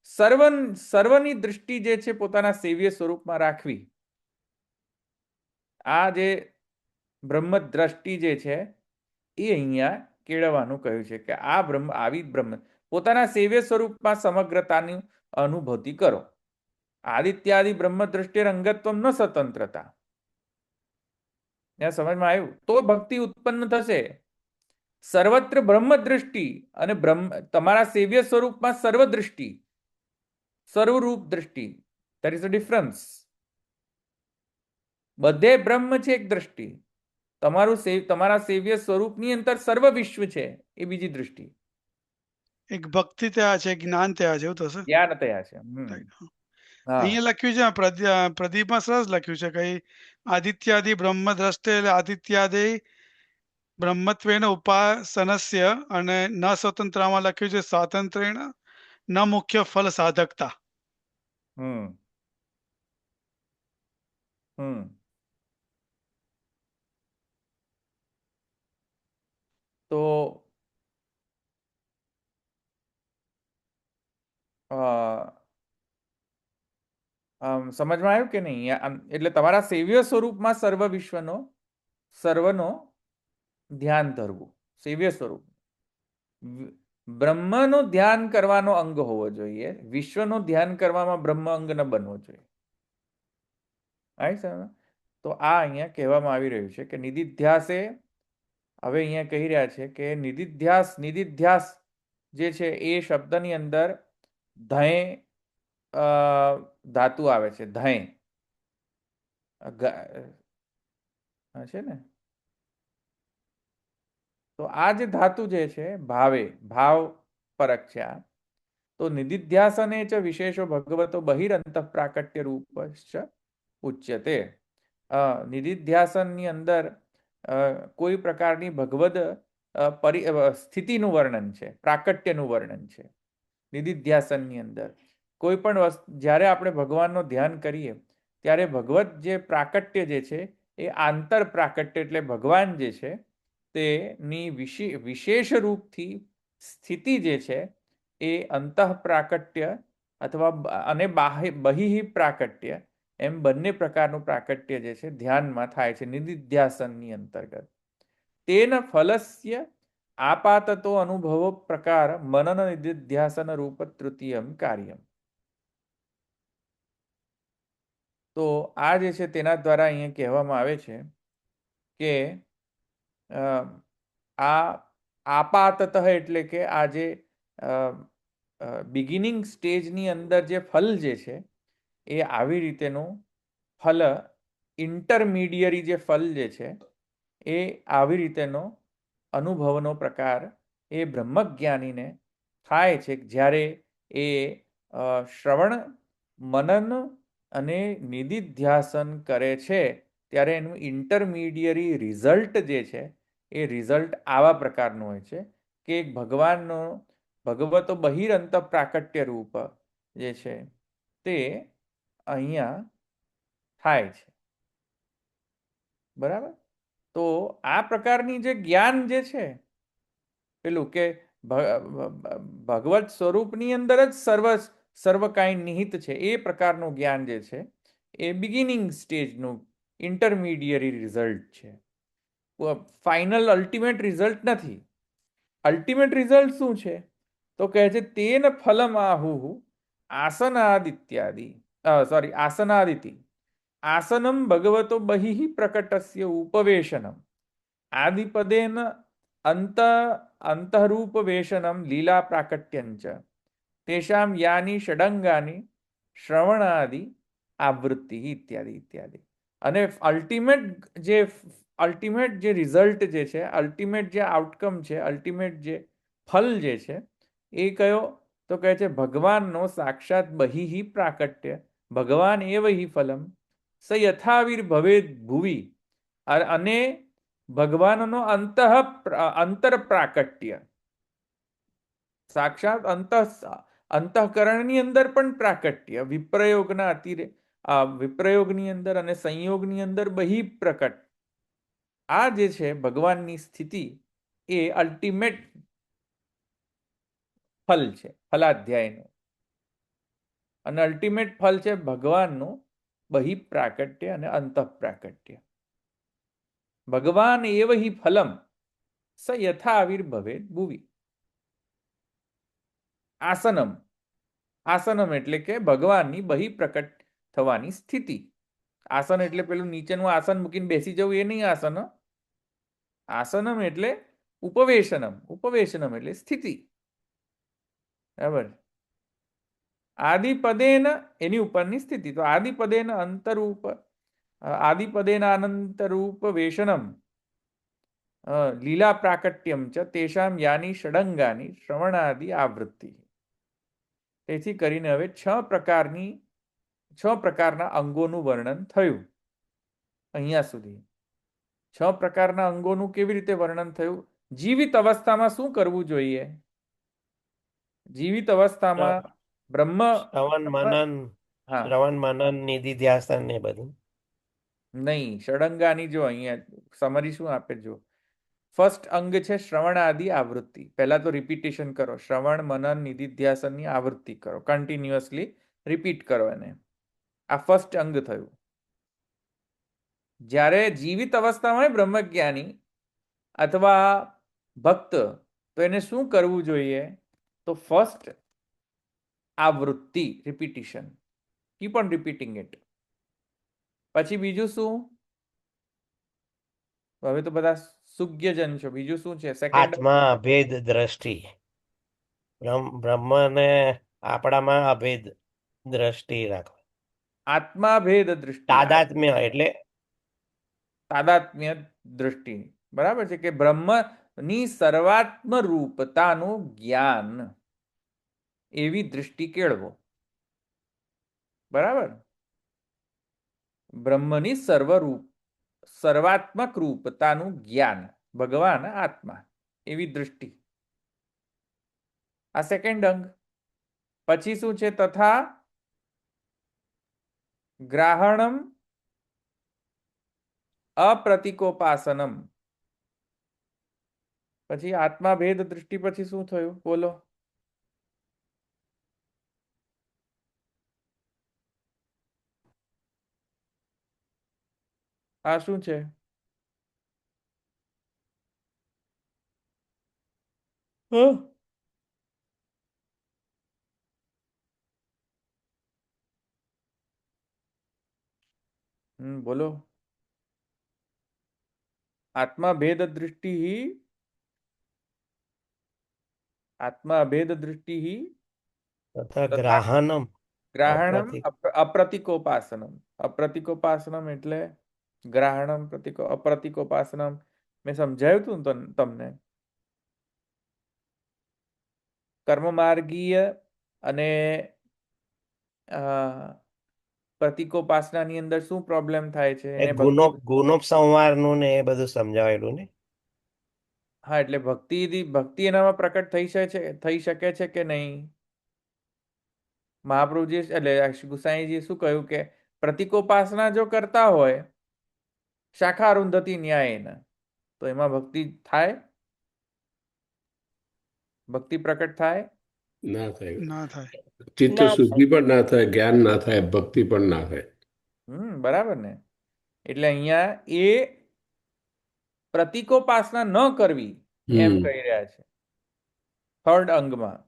સર્વની દૃષ્ટિ જે છે પોતાના સેવ્ય સ્વરૂપમાં રાખવી. આ જે બ્રહ્મ દ્રષ્ટિ જે છે એ અહીંયા કેળવવાનું કહ્યું છે કે આ આવી બ્રહ્મ પોતાના સેવ્ય સ્વરૂપમાં સમગ્રતાની અનુભૂતિ કરો. આદિત્યાદિ બ્રહ્મ દ્રષ્ટિ અંગત્વ ન સ્વતંત્રતા. ત્યાં સમજમાં આવ્યું? તો ભક્તિ ઉત્પન્ન થશે. સર્વત્ર બ્રહ્મ દ્રષ્ટિ અને તમારા સેવ્ય સ્વરૂપમાં સર્વ દ્રષ્ટિ, સર્વરૂપ દ્રષ્ટિ. There is a difference. બધે બ્રહ્મ છે એક દ્રષ્ટિ, તમારા સેવ્ય સ્વરૂપની અંદર સર્વ વિશ્વ છે એ બીજી દૃષ્ટિ. એક ભક્તિ ત્યાં છે, જ્ઞાન ત્યાં છે, એવું થશે. જ્ઞાન તયા છે. અહીંયા લખ્યું છે પ્રદીપમાં સરસ લખ્યું છે કઈ આદિત્યાદિ બ્રહ્મ દ્રષ્ટિ એટલે આદિત્યાદિ બ્રહ્મત્વેન ઉપાસનસ્ય, અને ન સ્વતંત્રમાં લખ્યું છે સ્વાતંત્ર્યેણ ન મુખ્ય ફલ સાધકતા. હમ હમ તો સમજમાં આવ્યું કે નહીં? એટલે તમારા સેવ્ય સ્વરૂપમાં સર્વનો ધ્યાન ધરવું. સેવ્ય સ્વરૂપ બ્રહ્મનું ધ્યાન કરવાનો અંગ હોવો જોઈએ. વિશ્વનું ધ્યાન કરવામાં બ્રહ્મ અંગ ન બનવો જોઈએ. તો આ અહીંયા કહેવામાં આવી રહ્યું છે કે નિધિધ્યાસે, હવે અહીંયા કહી રહ્યા છે કે નિધિધ્યાસ જે છે એ શબ્દની અંદર ધય ધાતુ આવે છે. ધય છે ને, તો આ જે ધાતુ જે છે ભાવ પરક છે આ. તો નિધિધ્યાસને ચ વિશેષો ભગવતો બહિરંત પ્રાકટ્ય રૂપશ્ચ ઉચ્યતે. નિધિધ્યાસનની અંદર કોઈ પ્રકારની ભગવદ સ્થિતિનું વર્ણન છે, પ્રાકટ્યનું વર્ણન છે. નિધિધ્યાસનની અંદર કોઈ પણ વસ્તુ જ્યારે આપણે ભગવાનનું ધ્યાન કરીએ ત્યારે ભગવત જે પ્રાકટ્ય જે છે એ આંતર પ્રાકટ્ય એટલે ભગવાન જે છે તેની વિશેષ રૂપથી સ્થિતિ જે છે એ અંતઃ પ્રાકટ્ય અથવા અને બહિ પ્રાકટ્ય એમ બંને પ્રકારનું પ્રાકટ્ય જે છે ધ્યાનમાં થાય છે નિધિધ્યાસનની અંતર્ગત. તેન ફલસ્ય આપાતતો અનુભવો પ્રકાર મનન નિધિધ્યાસન રૂપ તૃતીયમ કાર્યમ. તો આ જે છે તેના દ્વારા અહીંયા કહેવામાં આવે છે કે આ આપાતત એટલે કે આ જે બિગિનિંગ સ્ટેજની અંદર જે ફલ જે છે એ આવી રીતેનું ફલ, ઇન્ટરમીડિયરી જે ફલ જે છે એ આવી રીતેનો અનુભવનો પ્રકાર એ બ્રહ્મજ્ઞાનીને થાય છે જ્યારે એ શ્રવણ, મનન અને નિધિધ્યાસન કરે છે ત્યારે એનું ઇન્ટરમીડિયરી રિઝલ્ટ જે છે એ રિઝલ્ટ આવા પ્રકારનું હોય છે કે ભગવાનનો ભગવતો બહિરંત પ્રાકટ્ય રૂપ જે છે તે અહીંયા થાય છે. બરાબર? તો આ પ્રકારની જે જ્ઞાન જે છે પેલું કે ભગવત સ્વરૂપની અંદર જ સર્વ કાંઈ નિહિત છે એ પ્રકારનું જ્ઞાન જે છે એ બિગિનિંગ સ્ટેજનું ઇન્ટરમીડિયરી રિઝલ્ટ છે. ફાઇનલ અલ્ટિમેટ રિઝલ્ટ નથી. અલ્ટિમેટ રિઝલ્ટ શું છે? તો કહે છે તેન ફલમ આહુ આસનાદિતિ આસનમ ભગવતો બહિ પ્રકટસ્ય ઉપવેશનમ આદિપદેન અંતરૂપવેશનમ લીલા પ્રાકટ્યંચ તેષામ યાની ષડંગાની શ્રવણાદિ આવૃત્તિ ઇત્યાદિ ઇત્યાદિ. અને અલ્ટિમેટ જે રિઝલ્ટ જે છે, અલ્ટિમેટ જે આઉટકમ છે, અલ્ટિમેટ જે ફલ જે છે એ કયો? તો કહે છે ભગવાનનો સાક્ષાત બહિ પ્રાકટ્ય ભગવાન એવ હિ ફલમ સ યથાવીર ભવેદ ભુવિ. અને ભગવાનનો અંતર પ્રાકટ્ય સાક્ષાત અંતઃકરણની અંદર પણ પ્રાકટ્ય વિપ્રયોગના વિપ્રયોગની અંદર અને સંયોગની અંદર બહિ પ્રકટ. આ જે છે ભગવાનની સ્થિતિ એ અલ્ટિમેટ ફલ છે, ફલાધ્યાયનું. અને અલ્ટિમેટ ફલ છે ભગવાનનું બહિપ્રાકટ્ય અને અંતઃપ્રાકટ્ય. ભગવાન એવ હિ ફલમ સ યથા આવિર્ભવેત ભુવિ. આસનમ, આસનમ એટલે કે ભગવાનની બહિપ્રકટ થવાની સ્થિતિ. આસન એટલે પેલું નીચેનું આસન મૂકીને બેસી જવું એ નહીં આસન. આસનમ એટલે ઉપવેશનમ, ઉપવેશનમ એટલે સ્થિતિ. બરાબર. આદિપદેન એની ઉપરની સ્થિતિ. તો આદિપદેન અંતરૂપ, આદિપદેન અનંતરૂપ વેશનમ લીલા પ્રાકટ્યમ ચ તેષામ યાની ષડંગાની શ્રવણાદિ આવૃત્તિ. તેથી કરીને હવે છ પ્રકારના અંગોનું વર્ણન થયું અહીંયા સુધી. છ પ્રકારના અંગોનું કેવી રીતે વર્ણન થયું? જીવિત અવસ્થામાં શું કરવું જોઈએ? જીવિત અવસ્થામાં બ્રહ્મ હા શ્રવણ મનન નિધિ ધ્યાસન ને બધું નહીં, ષડંગાની જો અહીંયા સમરી શું આપે જો. ફર્સ્ટ અંગ છે શ્રવણાદિ આવૃત્તિ. પહેલા તો રિપીટેશન કરો. શ્રવણ મનન નિધિધ્યાસનની આવૃત્તિ કરો, કન્ટિન્યુઅસલી રિપીટ કરો એને. આ ફર્સ્ટ અંગ થયું. જ્યારે જીવિત અવસ્થામાં હોય બ્રહ્મજ્ઞાની અથવા ભક્ત, તો એને શું કરવું જોઈએ? તો ફર્સ્ટ આવૃત્તિ, repetition, keep on repeating it. પછી બીજું શું? હવે તો બધા સુજ્ઞજન છો. બીજું શું છે? સેકન્ડ આત્મા અભેદ દ્રષ્ટિ. બ્રહ્મને આપણામાં અભેદ દ્રષ્ટિ રાખવા. આત્મા ભેદ દૃષ્ટિ, તાદાત્મ્ય એટલે તાદાત્મ્ય દૃષ્ટિ. બરાબર છે કે બ્રહ્મની સર્વાત્મ રૂપતાનું જ્ઞાન, એવી દૃષ્ટિ કેળવો. બરાબર. બ્રહ્મની સર્વાત્મક રૂપતાનું જ્ઞાન, ભગવાન આત્મા, એવી દૃષ્ટિ. આ સેકન્ડ અંગ. પછી શું છે? તથા ગ્રાહણમ અપ્રતિકોપાસનમ. પછી આત્મા ભેદ દૃષ્ટિ પછી શું થયું? બોલો. આ શું છે? બોલો. આત્મા ભેદ દૃષ્ટિ, આત્મા ભેદ દૃષ્ટિ તથા ગ્રાહનમ ગ્રહણમ અપ્રતિકોપાસનમ. અપ્રતિકોપાસનમ એટલે ગ્રહણમ અપ્રતિકોપાસનમ. મેં સમજાયું હતું તમને. કર્મમાર્ગીય અને પ્રતિકોપાસનાની અંદર શું પ્રોબ્લેમ થાય છે? ગુણોપસંહારનું ને એ બધું સમજાવેલું ને. હા, એટલે ભક્તિ એનામાં પ્રકટ થઈ શકે છે કે નહીં? મહાપ્રભુજી એટલે ગુસાઈજી શું કહ્યું કે પ્રતિકોપાસના જો કરતા હોય શાખા અરુંધતિ ન્યાયના, તો એમાં ભક્તિ થાય? ભક્તિ પ્રકટ થાય? ના થાય. ના થાય. ચિત્ત શુદ્ધિ પણ ના થાય, જ્ઞાન ના થાય, ભક્તિ પણ ના થાય. બરાબર ને. એટલે અહીંયા એ પ્રતિકોપાસના ન કરવી એમ કહી રહ્યા છે થર્ડ અંગમાં.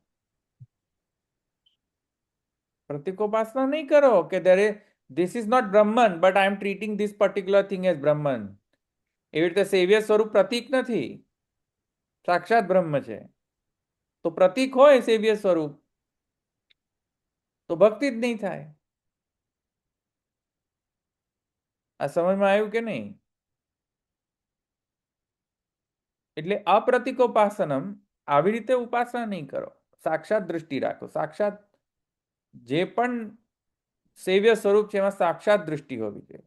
પ્રતિકોપાસના નહીં કરો કે this is not Brahman, but I am treating this particular thing as Brahman. એવી રીતે સેવ્ય સ્વરૂપ પ્રતીક નથી, સાક્ષાત બ્રહ્મ છે. તો પ્રતીક હોય સેવ્ય સ્વરૂપ તો ભક્તિ જ નહીં થાય. આ સમજમાં આવ્યું કે નહીં? એટલે અપ્રતિકોપાસનમ, આવી રીતે ઉપાસના નહીં કરો. સાક્ષાત દૃષ્ટિ રાખો. સાક્ષાત જે પણ સેવ્ય સ્વરૂપ છે એમાં સાક્ષાત દૃષ્ટિ હોવી જોઈએ.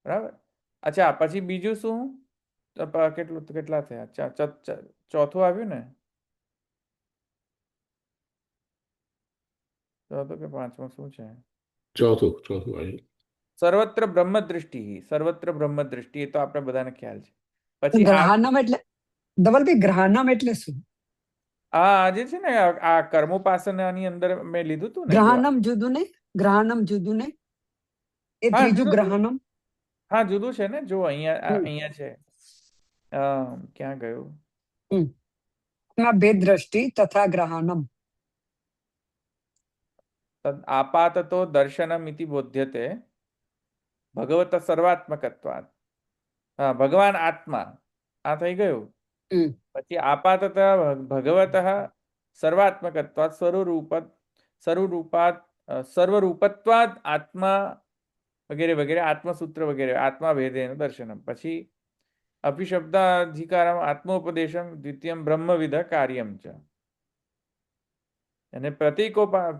બરાબર. અચ્છા, પછી બીજું શું? કેટલા થયા? ચોથું આવ્યું ને? ચોથું કે પાંચમું શું છે? ચોથું આવ્યું. સર્વત્ર બ્રહ્મ દૃષ્ટિ. સર્વત્ર બ્રહ્મ દૃષ્ટિ એ તો આપણે બધાને ખ્યાલ છે. પછી ગ્રહણમ એટલે ધવલભાઈ, ગ્રહણમ એટલે શું? આ જે છે ને આ કર્મોપાસનાની અંદર મેં લીધું હતું ને જો ગ્રહણમ જુદું ને, ગ્રહણમ જુદું ને, એ હા ત્રીજું જુદું ગ્રહણમ. હા જુદું છે ને જો અહીંયા હમ, અહીંયા છે ક્યાં ગયું હમ. એમાં ભેદ દ્રષ્ટિ તથા ગ્રહણમ. તદ આપાતતો દર્શનમ ઇતિ બોધ્યતે ભગવત સર્વાત્મકત્વાत् ભગવાન આત્મા આ થઈ ગયું હમ, પછી આપાતત ભગવત સર્વાત્મકત્વાत् સર્વરૂપત્વાદ આત્મા વગેરે વગેરે આત્મસૂત્ર વગેરે આત્મા ભેદેન દર્શનમ પછી અપિશબ્દાધિકારમ આત્મોપદેશમ દ્વિતીયમ બ્રહ્મવિદ કાર્યમ ચ અને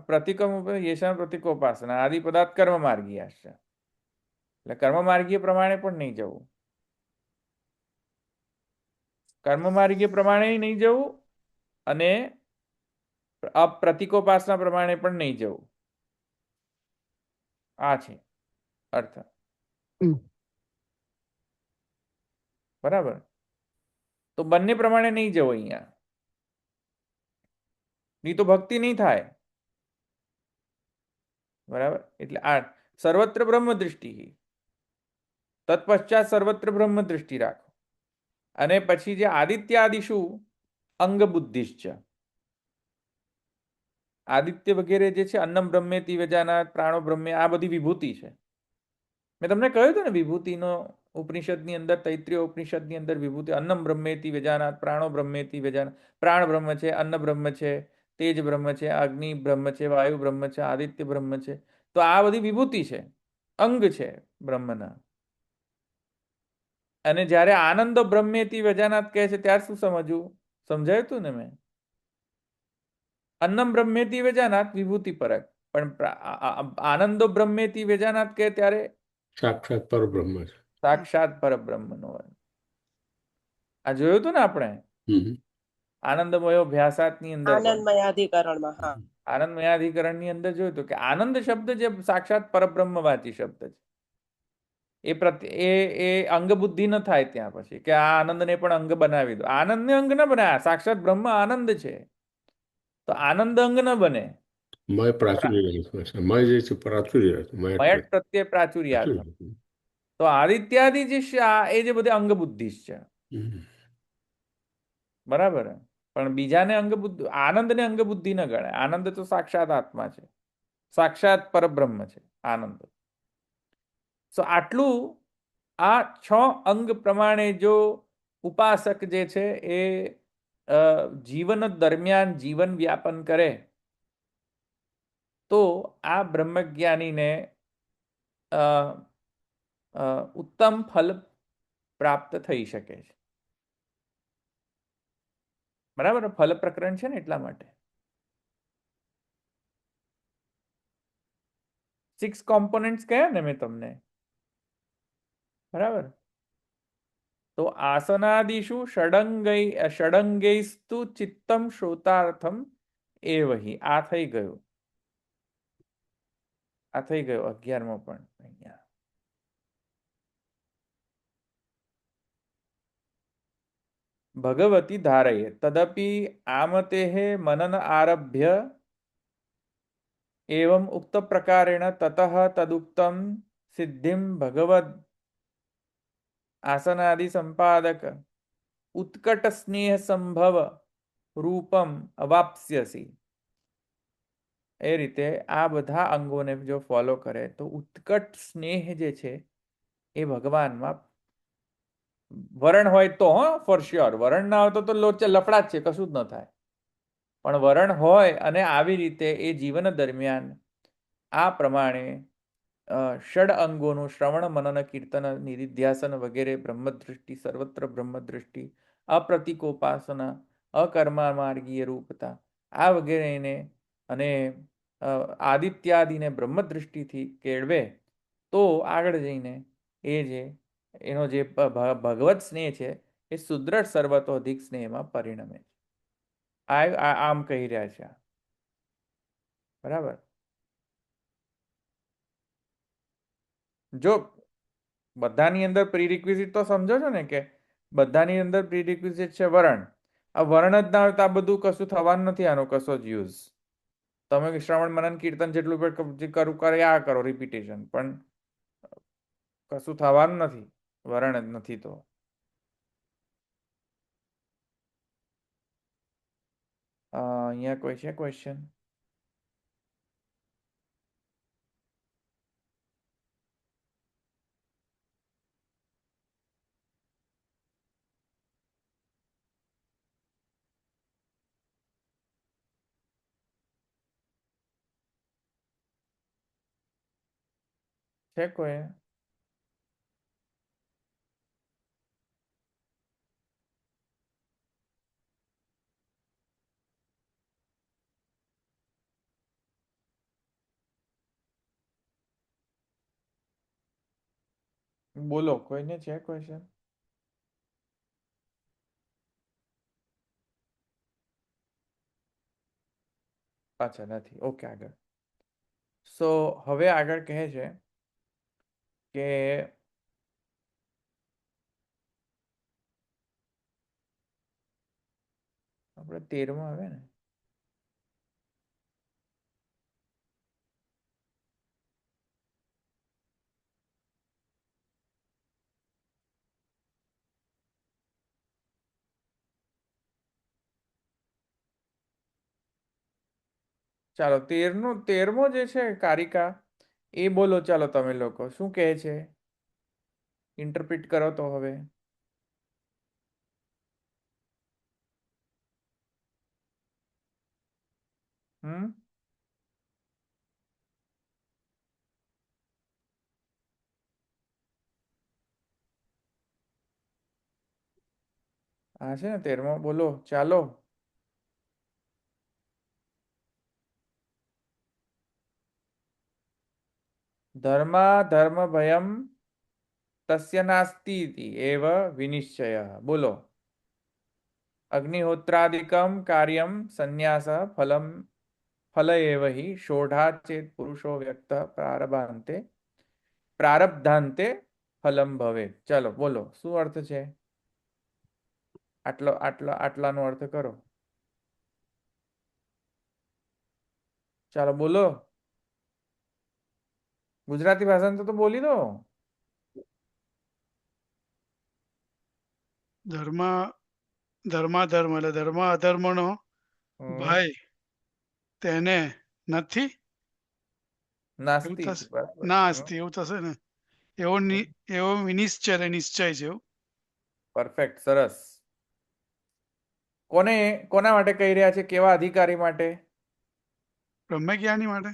પ્રતિકમ યેશાન પ્રતિકોપાસના આદિ પદાર્થ કર્મ માર્ગીય છે એટલે કર્મ માર્ગીય પ્રમાણે પણ નહીં જવું કર્મ માર્ગીય પ્રમાણે નહીં જવું અને પ્રતિકોપાસના પ્રમાણે પણ નહીં જવું આ છે અર્થ હમ. બરાબર તો બંને પ્રમાણે નહીં જવું અહીંયા નહીં તો ભક્તિ નહીં થાય બરાબર એટલે આ સર્વત્ર બ્રહ્મ દૃષ્ટિ તત્પશ્ચાત સર્વત્ર બ્રહ્મ દૃષ્ટિ રાખો અને પછી જે આદિત્યાદિશુ અંગ બુદ્ધિશ્ચ આદિત્ય વગેરે જે છે અન્નમ બ્રહ્મેતિ વેજાનાત પ્રાણો બ્રહ્મે આ બધી વિભૂતિ છે મેં તમને કહ્યું હતું ને વિભૂતિનો ઉપનિષદની અંદર તૈત્રીય ઉપનિષદની અંદર વિભૂતિ અન્નમ બ્રહ્મેતિ વેજાનાત પ્રાણો બ્રહ્મેતિ વેજાનાત પ્રાણ બ્રહ્મ છે અન્ન બ્રહ્મ છે તેજ બ્રહ્મ છે અગ્નિ બ્રહ્મ છે વાયુ બ્રહ્મ છે આદિત્ય બ્રહ્મ છે તો આ બધી વિભૂતિ છે અંગ છે બ્રહ્મના અને જ્યારે આનંદ બ્રહ્મેતિ વેજાનાત કહે છે ત્યારે શું સમજવું સમજાયું હતું ને મેં અન્નમ બ્રહ્મેતિ વેજાનાત વિભૂતિ પરક પણ આનંદો બ્રહ્મેતિ વેજાનાત કહે ત્યારે સાક્ષાત પરબ્રહ્મ છે. સાક્ષાત પરબ્રહ્મનો આ જોયું હતું ને આપણે હમ. આનંદમયો ભ્યાસાતની અંદર પણ. આનંદમય અધિકરણમાં હા આનંદમયાધિકરણની અંદર જોયું હતું કે આનંદ શબ્દ જે સાક્ષાત પરબ્રહ્મવાચી શબ્દ છે એ અંગ બુદ્ધિ ન થાય ત્યાં પછી કે આ આનંદને પણ અંગ બનાવી દો આનંદને અંગ ન બનાવે સાક્ષાત બ્રહ્મ આનંદ છે તો આનંદ અંગ ન બને મય પ્રાચુર્ય છે. મય જે છે પ્રાચુર્ય છે. મય મયટ એટલે પ્રત્યે પ્રાચુર્યાત્મક પ્રાચુર્ય. તો આદિત્યાદિ જે છે એ જે બધી અંગ બુદ્ધિ છે હમ. બરાબર પણ બીજાને અંગ બુદ્ધિ આનંદને અંગ બુદ્ધિ ન ગણાય આનંદ તો સાક્ષાત આત્મા છે સાક્ષાત પરબ્રહ્મ છે આનંદ સો આટલું આ 6 અંગ પ્રમાણે જો ઉપાસક જે છે એ જીવન દરમિયાન જીવન વ્યાપન કરે તો આ બ્રહ્મજ્ઞાનીને ઉત્તમ ફલ પ્રાપ્ત થઈ શકે છે બરાબર ફલ પ્રકરણ છે ને એટલા માટે 6 કોમ્પોનેન્ટ્સ કયા ને મેં તમને બરાબર તો આસનાદિષુ ષડંગૈસ્તુ ચિત્તમ શ્રોતાર્થમ એવહિ આ થઈ ગયું 11મો પણ અહીંયા ભગવતી ધારયે તદપી આમતેઃ મનન આરભ્ય એવમ ઉક્ત પ્રકારેણ તતઃ તદુક્તમ સિદ્ધિમ ભગવદ આસનાદિ સંપાદક ઉત્કટ સ્નેહ સંભવ રૂપમ અવાપ્સ્યસી એ રીતે આ બધા અંગોને જો ફોલો કરે તો ઉત્કટ સ્નેહ જે છે એ ભગવાનમાં વરણ હોય તો ફોર શ્યોર વરણ ના હોય તો લફડા જ છે કશું જ ન થાય પણ વરણ હોય અને આવી રીતે એ જીવન દરમિયાન આ પ્રમાણે ષડ અંગોનું શ્રવણ મનન કીર્તન નિધિધ્યાસન વગેરે બ્રહ્મદૃષ્ટિ સર્વત્ર બ્રહ્મદૃષ્ટિ અપ્રતિકોપાસના અકર્મામાર્ગીય રૂપતા આ વગેરેને અને આદિત્યાદિને બ્રહ્મદૃષ્ટિથી કેળવે તો આગળ જઈને એ જે એનો જે ભગવત સ્નેહ છે એ સુદ્રઢ સર્વતોધિક સ્નેહમાં પરિણમે છે આમ કહી રહ્યા છે બરાબર જો બધાની અંદર પ્રીરિક્વિઝિટ તો સમજો છો ને કે બધાની અંદર પ્રીરિક્વિઝિટ છે વરણ આ વર્ણ જ ના હોય તો આ બધું કશું થવાનું નથી, આનો કશો જ યુઝ. તમે શ્રવણ મનન કીર્તન જેટલું જે કરું કર્યા કરો રિપીટેશન, પણ કશું થવાનું નથી, વર્ણ જ નથી તો. અહીંયા કોઈ છે ક્વેશ્ચન? છે કોઈ? બોલો, કોઈને છે ક્વેશ્ચન? અચ્છા નથી, ઓકે આગળ. સો હવે આગળ કહે છે કે આપણે 13માં આવે ને, ચાલો 13મો જે છે કારિકા, એ બોલો. ચાલો તમે લોકો શું કહે છે, ઇન્ટરપ્રિટ કરો તો હવે. આ છે ને 13મો, બોલો ચાલો. ધર્મ ભયમ તસ્ય નાસ્તિ ઇતિ એવ વિનિશ્ચયઃ. બોલો. અગ્નિહોત્રાદિકમ કાર્યમ સંન્યાસ ફલ એવ હિ ષોઢા ચેત પુરુષો વ્યક્ત પ્રારબ્ધાંતે ફલમ ભવે. ચાલો બોલો, શું અર્થ છે? આટલાનો અર્થ કરો. ચાલો બોલો, ગુજરાતી ભાષામાં તો બોલી દો. ધર્મ એટલે ધર્મ અધર્મનો ભાઈ તેને નથી, એવું નાસ્તિ થશે. બરાબર. ના અસ્તિ એવું થશે ને, એવો નિશ્ચય છે એવું. પરફેક્ટ, સરસ. કોના માટે કહી રહ્યા છે? કેવા અધિકારી માટે? બ્રહ્મજ્ઞાની માટે.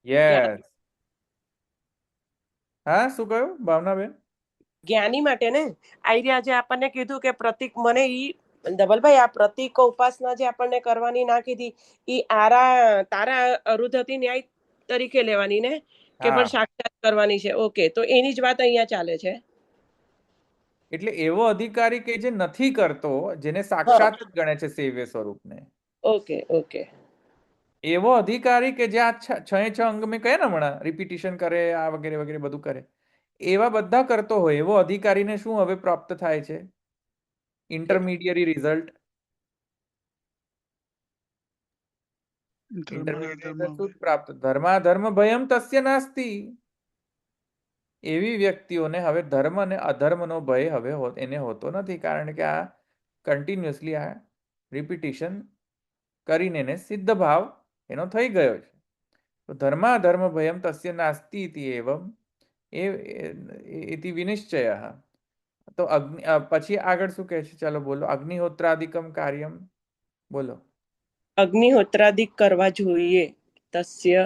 યસ. હા, શું કહ્યું ભાવનાબેન? જ્ઞાની માટે ને. આઈડિયા જે આપણને કીધું કે પ્રતિક, મને ઈ ધવલભાઈ આ પ્રતિક ઉપાસના જે આપણને કરવાની ના કીધી, ઈ તારા અરુધતી ન્યાય તરીકે લેવાની ને, કે પણ સાક્ષાત કરવાની છે? ઓકે, તો એની જ વાત અહીંયા ચાલે છે. એટલે એવો અધિકારી કે જે નથી કરતો, જેને સાક્ષાત જ ગણે છે સેવ્ય સ્વરૂપને. Okay okay. એવો અધિકારી કે જે આ છ અંગ મેં કહ્યા ને હમણાં, રિપીટિશન કરે, આ વગેરે વગેરે બધું કરે, એવા બધા કરતો હોય એવો અધિકારીને શું હવે પ્રાપ્ત થાય છે? ઇન્ટરમીડિયરી રિઝલ્ટ. પ્રાપ્ત ધર્મ ભયમ તસ્ય નાસ્તિ. એવી વ્યક્તિઓને હવે ધર્મ અને અધર્મનો ભય હવે એને હોતો નથી, કારણ કે આ કન્ટિન્યુઅસલી આ રિપીટિશન કરીને એને સિદ્ધ ભાવ એનો થઈ ગયો છે. તો ધર્મ ભયમ તસ્ય નાસ્તિ ઇતિ એવમ ઇતિ વિનિશ્ચય. તો પછી આગળ શું કહે છે? ચાલો બોલો. અગ્નિહોત્રાદિકમ કાર્યમ, બોલો. અગ્નિહોત્રાદિક કરવા જોઈએ. તસ્ય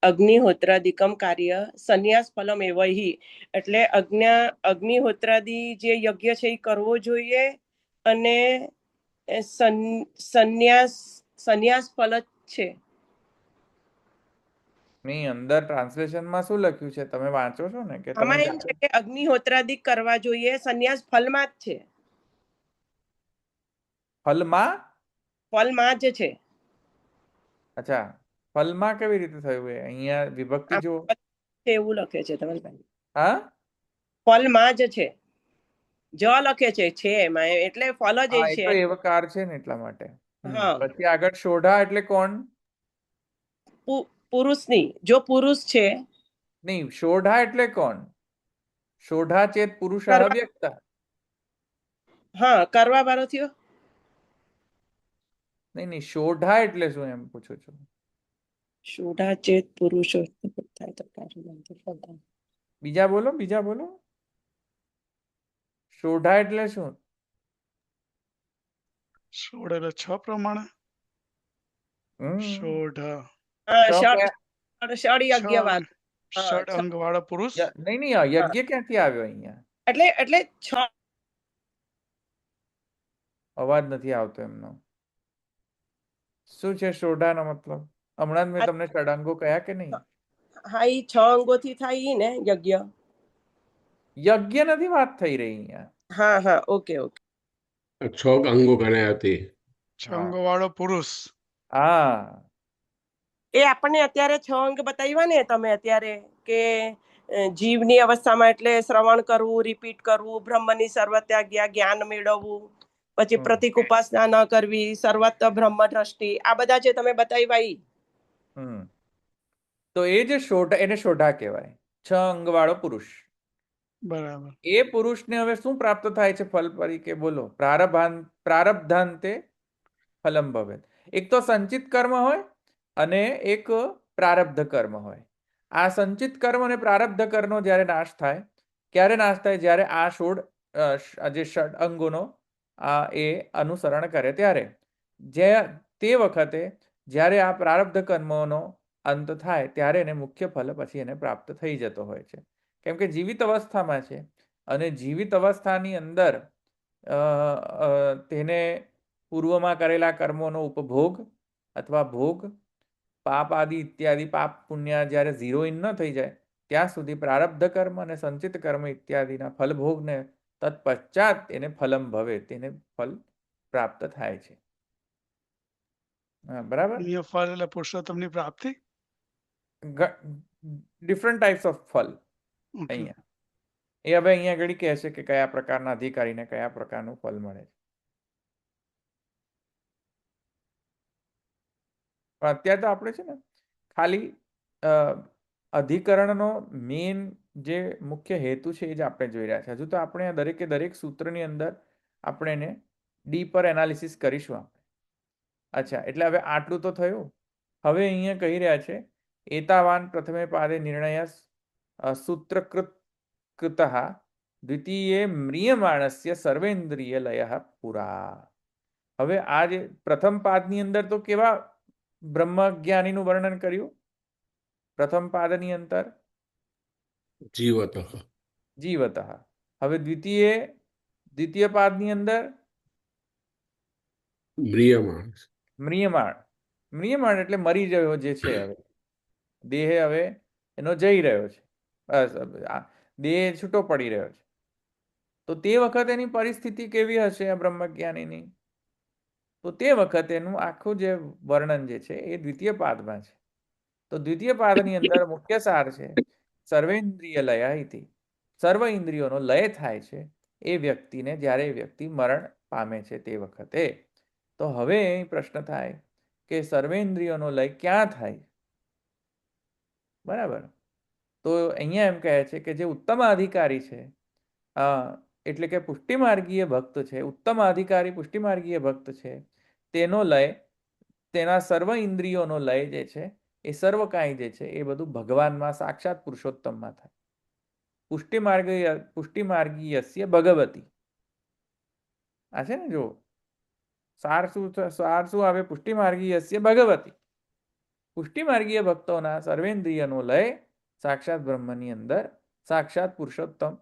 અગ્નિહોત્રાદિકમ કાર્ય સંન્યાસ ફલમ એવહિ. એટલે અગ્નિહોત્રાદિ જે યજ્ઞ છે એ કરવો જોઈએ, અને સંન્યાસ ફલ જ છે. ની અંદર ટ્રાન્સલેશનમાં શું લખ્યું છે? તમે વાંચો છો ને? કે આમાં એમ છે કે અગ્નિહોત્રાદિક કરવા જોઈએ, સંન્યાસ ફલમાં જ છે. ફલમાં જ છે. અચ્છા, ફલમાં કેવી રીતે થયું? અહીંયા વિભક્તિ જો એવું લખે છે ધવલભાઈ. હા, ફલમાં જ છે. જ લખે છે એમાં એટલે ફલ જ હા, એ એ છે. તો એવકાર છે ને એટલા માટે. હા. પછી આગળ શોઢા એટલે કોણ? પુરુષની, જો પુરુષ છે. નહીં, શોઢા એટલે કોણ? શોઢા ચેત પુરુષ કરવા- વ્યક્ત. હા, કરવા વાળો થયો. નહીં, શોઢા એટલે શું એમ પૂછું છું. શોઢા ચેત પુરુષો થાય તો બીજા બોલો. શોઢા એટલે શું? ષોડ એટલે 6 પ્રમાણે. હમ. ષોડ હા, છ ષડ કયા? ષડ યજ્ઞ વાત. હા, ષડ છ. અંગ વાળો પુરુષ. નહીં, યજ્ઞ ક્યાંથી આવ્યો અહીંયા? એટલે 6 અવાજ નથી આવતો એમનો. શું છે શોઢાનો મતલબ? હમણાં જ મેં તમને ષડાંગો કહ્યા કે નહીં? હા, ઈ 6 અંગોથી થાય ઈ ને યજ્ઞ. યજ્ઞ નથી વાત થઈ રહી અહીંયા. હા, ઓકે. 6 અંગો ગણાયા તે. 6 અંગો વાળો પુરુષ. હા, એ આપણને અત્યારે 6 અંગ બતાવ્યા ને તમે અત્યારે કે જીવની અવસ્થામાં એટલે શ્રવણ કરવું, રિપીટ કરવું, બ્રહ્મની સર્વત્યાજ્ઞા, જ્ઞાન મેળવવું, પછી પ્રતિક ઉપાસના ન કરવી, સર્વત્ર બ્રહ્મ દ્રષ્ટિ, આ બધા જે તમે બતાવ્યા ઈ. તો એ જે શોઢા, એને શોઢા કહેવાય. 6 અંગ વાળો પુરુષ. બરાબર. એ પુરુષને હવે શું પ્રાપ્ત થાય છે ફલ તરીકે? બોલો. પ્રારબ્ધાંતે ફલમ ભવેત. એક તો સંચિત કર્મ હોય અને એક પ્રારબ્ધ કર્મ હોય. આ સંચિત કર્મ અને પ્રારબ્ધ કર્મનો જ્યારે નાશ થાય, ક્યારે નાશ થાય? જ્યારે આ જે ષડ અંગોનો એ અનુસરણ કરે ત્યારે. તે વખતે જ્યારે આ પ્રારબ્ધ કર્મોનો અંત થાય ત્યારે એને મુખ્ય ફલ પછી એને પ્રાપ્ત થઈ જતો હોય છે. કેમ કે જીવિત અવસ્થામાં છે અને જીવિત અવસ્થાની અંદર તેને પૂર્વમાં કરેલા કર્મોનો ઉપભોગ અથવા ભોગ, પાપ આદિ ઇત્યાદિ પાપ પુણ્ય જ્યારે ઝીરો ઇન ન થઈ જાય ત્યાં સુધી પ્રારબ્ધ કર્મ અને સંચિત કર્મ ઇત્યાદિના ફલભોગને તત્પશ્ચાત એને ફલમ ભવે, તેને ફલ પ્રાપ્ત થાય છે. બરાબર. પુણ્ય ફળ એટલે પુરુષોત્તમની પ્રાપ્તિ. ડિફરન્ટ ટાઈપ્સ ઓફ ફલ અહીંયા. એ હવે અહીંયા આગળ કહે છે કે કયા પ્રકારના અધિકારીને કયા પ્રકારનું ફલ મળે છે. પણ અત્યારે તો આપણે છે ને ખાલી અધિકરણનો મેઇન જે મુખ્ય હેતુ છે એ જ આપણે જોઈ રહ્યા છે. હજુ તો આપણે દરેકે દરેક સૂત્રની અંદર આપણે એને ડીપર એનાલિસિસ કરીશું આપણે. અચ્છા, એટલે હવે આટલું તો થયું. હવે અહીંયા કહી રહ્યા છે એતાવાન પ્રથમે પાદે નિર્ણય સૂત્રકૃત દ્વિતીયે મ્રિયમાણસ્ય સર્વેન્દ્રિય લય પુરા. હવે આ જે પ્રથમ પાદની અંદર તો કેવા બ્રહ્મ જ્ઞાનીનું વર્ણન કર્યું? પ્રથમ પાદની અંદર જીવત. હવે દ્વિતીય પાદની અંદર મ્રિયમાણ એટલે મરી રહ્યો જે છે. હવે દેહ હવે એનો જઈ રહ્યો છે, દેહ છૂટો પડી રહ્યો છે. તો તે વખતે એની પરિસ્થિતિ કેવી હશે આ બ્રહ્મજ્ઞાનીની? તો તે વખતે એનું આખું જે વર્ણન જે છે એ દ્વિતીય પાદમાં છે. તો દ્વિતીય પાદની અંદર મુખ્ય સાર છે સર્વેન્દ્રિય લય ઇતિ. સર્વ ઇન્દ્રિયોનો લય થાય છે એ વ્યક્તિને જ્યારે એ વ્યક્તિ મરણ પામે છે તે વખતે. તો હવે પ્રશ્ન થાય કે સર્વેન્દ્રિયોનો લય ક્યાં થાય? બરાબર. તો અહીંયા એમ કહે છે કે જે ઉત્તમ અધિકારી છે, એટલે કે પુષ્ટિમાર્ગીય ભક્ત છે, ઉત્તમ અધિકારી પુષ્ટિમાર્ગીય ભક્ત છે, તેનો લય, તેના સર્વ ઇન્દ્રિયોનો લય જે છે એ સર્વ કાંઈ જે છે એ બધું ભગવાનમાં સાક્ષાત પુરુષોત્તમમાં થાય. પુષ્ટિમાર્ગીયસ્ય ભગવતી. આ છે ને, જો સાર શું આવે? પુષ્ટિમાર્ગીયસ્ય ભગવતી. પુષ્ટિમાર્ગીય ભક્તોના સર્વેન્દ્રિયનો લય સાક્ષાત બ્રહ્મની અંદર સાક્ષાત પુરુષોત્તમ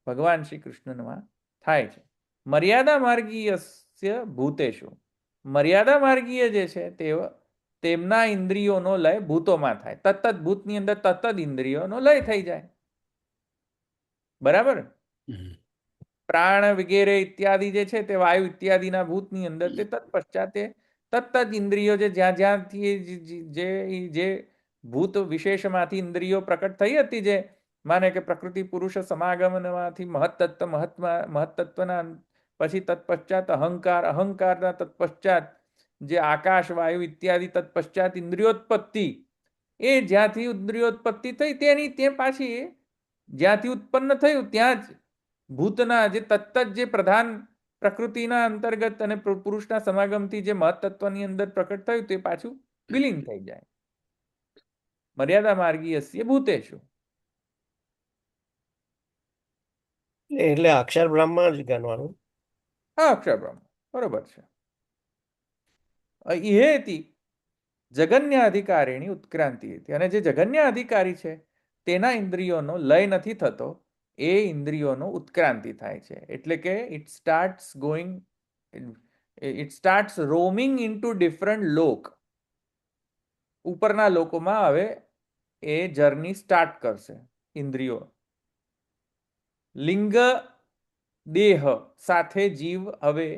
ભગવાન શ્રી કૃષ્ણમાં થાય છે. મર્યાદા માર્ગીયસ્ય ભૂતેષુ. મર્યાદા માર્ગીય જે છે તેમના ઇન્દ્રિયોનો લય ભૂતોમાં થાય. તત્ત ભૂતની અંદર તત્ત ઇન્દ્રિયોનો લય થઈ જાય. બરાબર. પ્રાણ વગેરે ઇત્યાદિ જે છે તે વાયુ ઇત્યાદિના ભૂતની અંદર તે તત્પશ્ચાત તત્ત ઇન્દ્રિયો જે જ્યાંથી જે ભૂત વિશેષમાંથી ઇન્દ્રિયો પ્રકટ થઈ હતી, જે માને કે પ્રકૃતિ પુરુષ સમાગમનમાંથી મહત્તત્વના પછી તત્પશ્ચાત અહંકાર, અહંકારના તત્પશ્ચાત જે આકાશ, વાયુ ઇત્યાદિ, તત્પશ્ચાત ઇન્દ્રિયોત્પત્તિ, એ જ્યાંથી ઇન્દ્રિયોત્પત્તિ થઈ તેની તે પાછી જ્યાંથી ઉત્પન્ન થયું ત્યાં જ ભૂતના જે તત્ત જે પ્રધાન પ્રકૃતિના અંતર્ગત અને પુરુષના સમાગમથી જે મહત્તત્વની અંદર પ્રકટ થયું તે પાછું વિલીન થઈ જાય. મર્યાદા માર્ગીયસ્ય ભૂતેષુ. એટલે અક્ષર બ્રહ્મ જ ગણવાનું. હા, અક્ષર બ્રહ્મ બરોબર છે. ઇહેતિ જગન્ય અધિકારીની ઉત્ક્રાંતિ હતી. અને જે જગન્ય અધિકારી છે તેના ઇન્દ્રિયોનો લય નથી થતો, એ ઇન્દ્રિયોનો ઉત્ક્રાંતિ થાય છે. એટલે કે it starts roaming into different lok. ઉપરના લોકોમાં હવે એ જર્ની સ્ટાર્ટ કરશે. ઇન્દ્રિયો લિંગ દેહ સાથે જીવ હવે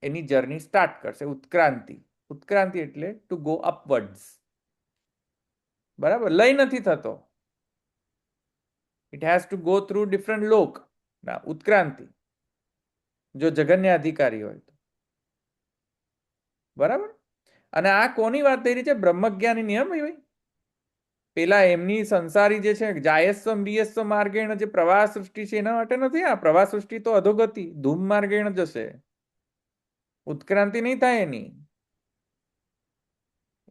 એની જર્ની સ્ટાર્ટ કરશે. ઉત્ક્રાંતિ. ઉત્ક્રાંતિ એટલે ટુ ગો અપવર્ડ્સ. બરાબર, લય નથી થતો. It has to go through different lok. ના, ઉત્ક્રાંતિ જો જગન્ય અધિકારી હોય તો. બરાબર. અને આ કોની વાત થઈ રહી છે? બ્રહ્મજ્ઞાની નિયમ હોય. પેલા એમની સંસારી જે છે જાયસ્વ મ્રિયસ્વ માર્ગેણ જે પ્રવાહ સૃષ્ટિ છે એના માટે નથી. આ પ્રવાહ સૃષ્ટિ તો અધોગતિ ધૂમ માર્ગેણ જશે. ઉત્ક્રાંતિ નહીં થાય એની.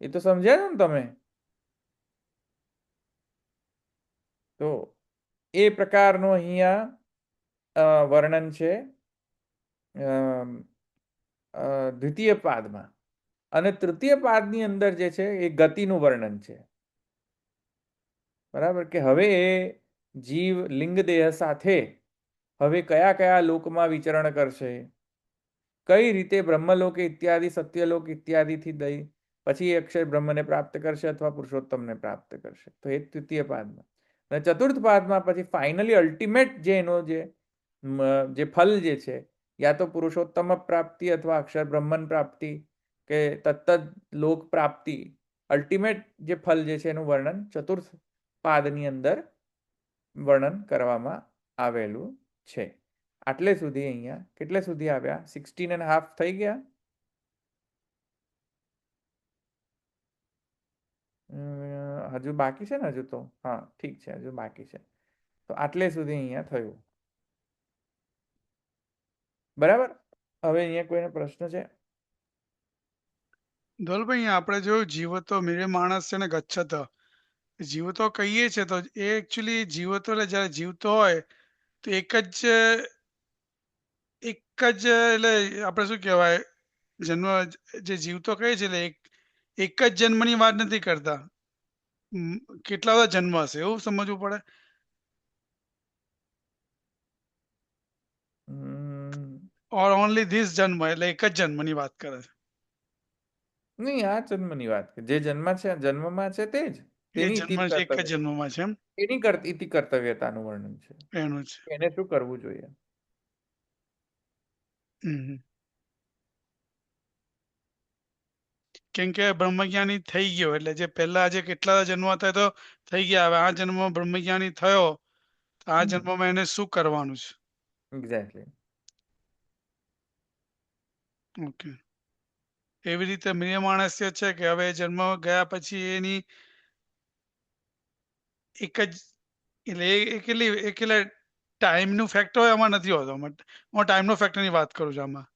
એ તો સમજ્યા ને તમે? તો એ પ્રકારનું અહીંયા વર્ણન છે દ્વિતીય પાદમાં. અને તૃતીય પાદની અંદર જે છે એ ગતિનું વર્ણન છે. બરાબર, કે હવે એ જીવ લિંગદેહ સાથે હવે કયા કયા લોકમાં વિચરણ કરશે, કઈ રીતે બ્રહ્મલોક ઇત્યાદિ, સત્યલોક ઇત્યાદિથી દઈ પછી અક્ષર બ્રહ્મને પ્રાપ્ત કરશે અથવા પુરુષોત્તમને પ્રાપ્ત કરશે. તો એ તૃતીય પાદમાં. અને ચતુર્થ પાદમાં પછી ફાઇનલી અલ્ટિમેટ જે એનો જે ફલ જે છે, યા તો પુરુષોત્તમ પ્રાપ્તિ અથવા અક્ષર બ્રહ્મન પ્રાપ્તિ કે તત્ત લોક પ્રાપ્તિ, અલ્ટિમેટ જે ફલ જે છે એનું વર્ણન ચતુર્થ પાદની અંદર વર્ણન કરવામાં આવેલું છે. આટલે સુધી અહીંયા કેટલે સુધી આવ્યા? 16.5 થઈ ગયા. હજુ બાકી છે ને? હજુ તો હા, ઠીક છે, હજુ બાકી છે. તો આટલે સુધી અહીંયા થયું. બરાબર. હવે અહીંયા કોઈને પ્રશ્ન છે? ધવલભાઈ, આપણે જોયું જીવતો મેરે માણસ છે ને ગચ્છત. જીવતો કહીએ છે તો એ એકચ્યુઅલી જીવતો એટલે જયારે જીવતો હોય તો એક જ એટલે આપણે શું કહેવાય જન્મ જે જીવતો કહે છે એટલે એક જ જન્મની વાત નથી કરતા. કેટલા બધા જન્મ હશે એવું સમજવું પડે. ઓર ઓનલી ધીસ જન્મ એટલે એક જ જન્મની વાત કરે છે. નહીં, આ જન્મની વાત જે જન્મમાં છે તે જ. એ જન્મ એક જ જન્મમાં છે એમ. એની ઇતિ કર્તવ્યતાનું વર્ણન છે. એનું જ. એને શું કરવું જોઈએ. કેમ કે બ્રહ્મજ્ઞાની થઈ ગયો એટલે જે પહેલા જે કેટલા જન્મ હતા તો થઈ ગયા. હવે આ જન્મ બ્રહ્મજ્ઞાની થયો તો આ જન્મમાં એને શું કરવાનું છે. એક્ઝેક્ટલી. ઓકે. એવી રીતે પ્રિય માણસ્ય છે કે હવે જન્મ ગયા પછી એની એક જ એટલે એ કેટલી ટાઈમનું ફેક્ટર હોય એમાં નથી હોતો. હું ટાઈમનો ફેક્ટરની વાત કરું છું આમાં.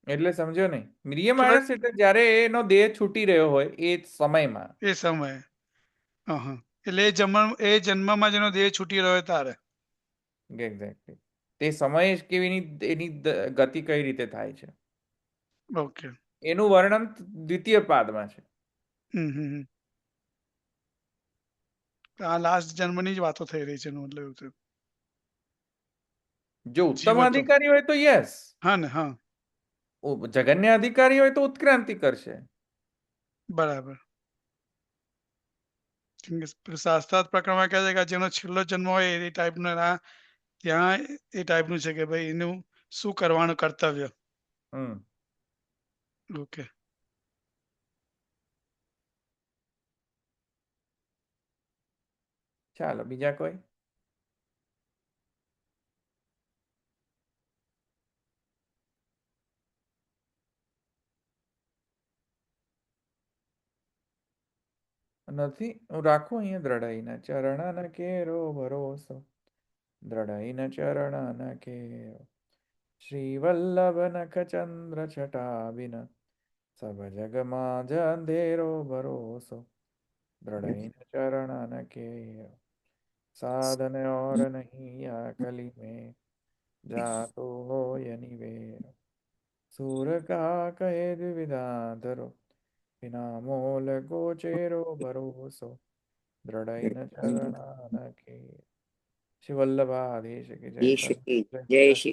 એટલે સમજો નહીં, મ્રિય માણસ એટલે જ્યારે એનો દેહ છૂટી રહ્યો હોય એ સમયમાં. એ સમયે એટલે એ જન્મમાં જેનો દેહ છૂટી રહ્યો તારે. એક્ઝેક્ટલી. તે સમયે કેવી એની ગતિ કઈ રીતે થાય છે ઓકે. એનું વર્ણન દ્વિતીય પાદમાં છે. આ લાસ્ટ જન્મની જ વાતો થઈ રહી છે મતલબ એવું છે. જો ઉત્તમ અધિકારી હોય તો યસ. હા ને. હા, જગન્ય અધિકારી હોય તો ઉત્ક્રાંતિ કરશે. બરાબર. શાસ્ત્રાર્થ પ્રકરણમાં કહે છે કે જેનો છેલ્લો જન્મ હોય એ ટાઈપનો ત્યાં એ ટાઈપનું છે કે ભાઈ એનું શું કરવાનું કર્તવ્ય. ઓકે. ચાલો બીજા કોઈ? નથી? હું રાખું અહીંયા દ્રઢાઈના ચરણ કેરો ભરોસો, દ્રઢાઈના ચરણ કેરો, શ્રી વલ્લભ નખ ચંદ્ર છટા બિન, સબ જગ માં અંધેરો ભરોસો, દ્રઢાઈના ચરણ કેરો, साधन और नहीं या कली में जातो हो निवेर, सूर का कहे द्विविधा धरो, बिना मोल गोचेरो भरोसो, दृढ़ न चरण के। श्री वल्लभाधीश की जय। જય શ્રી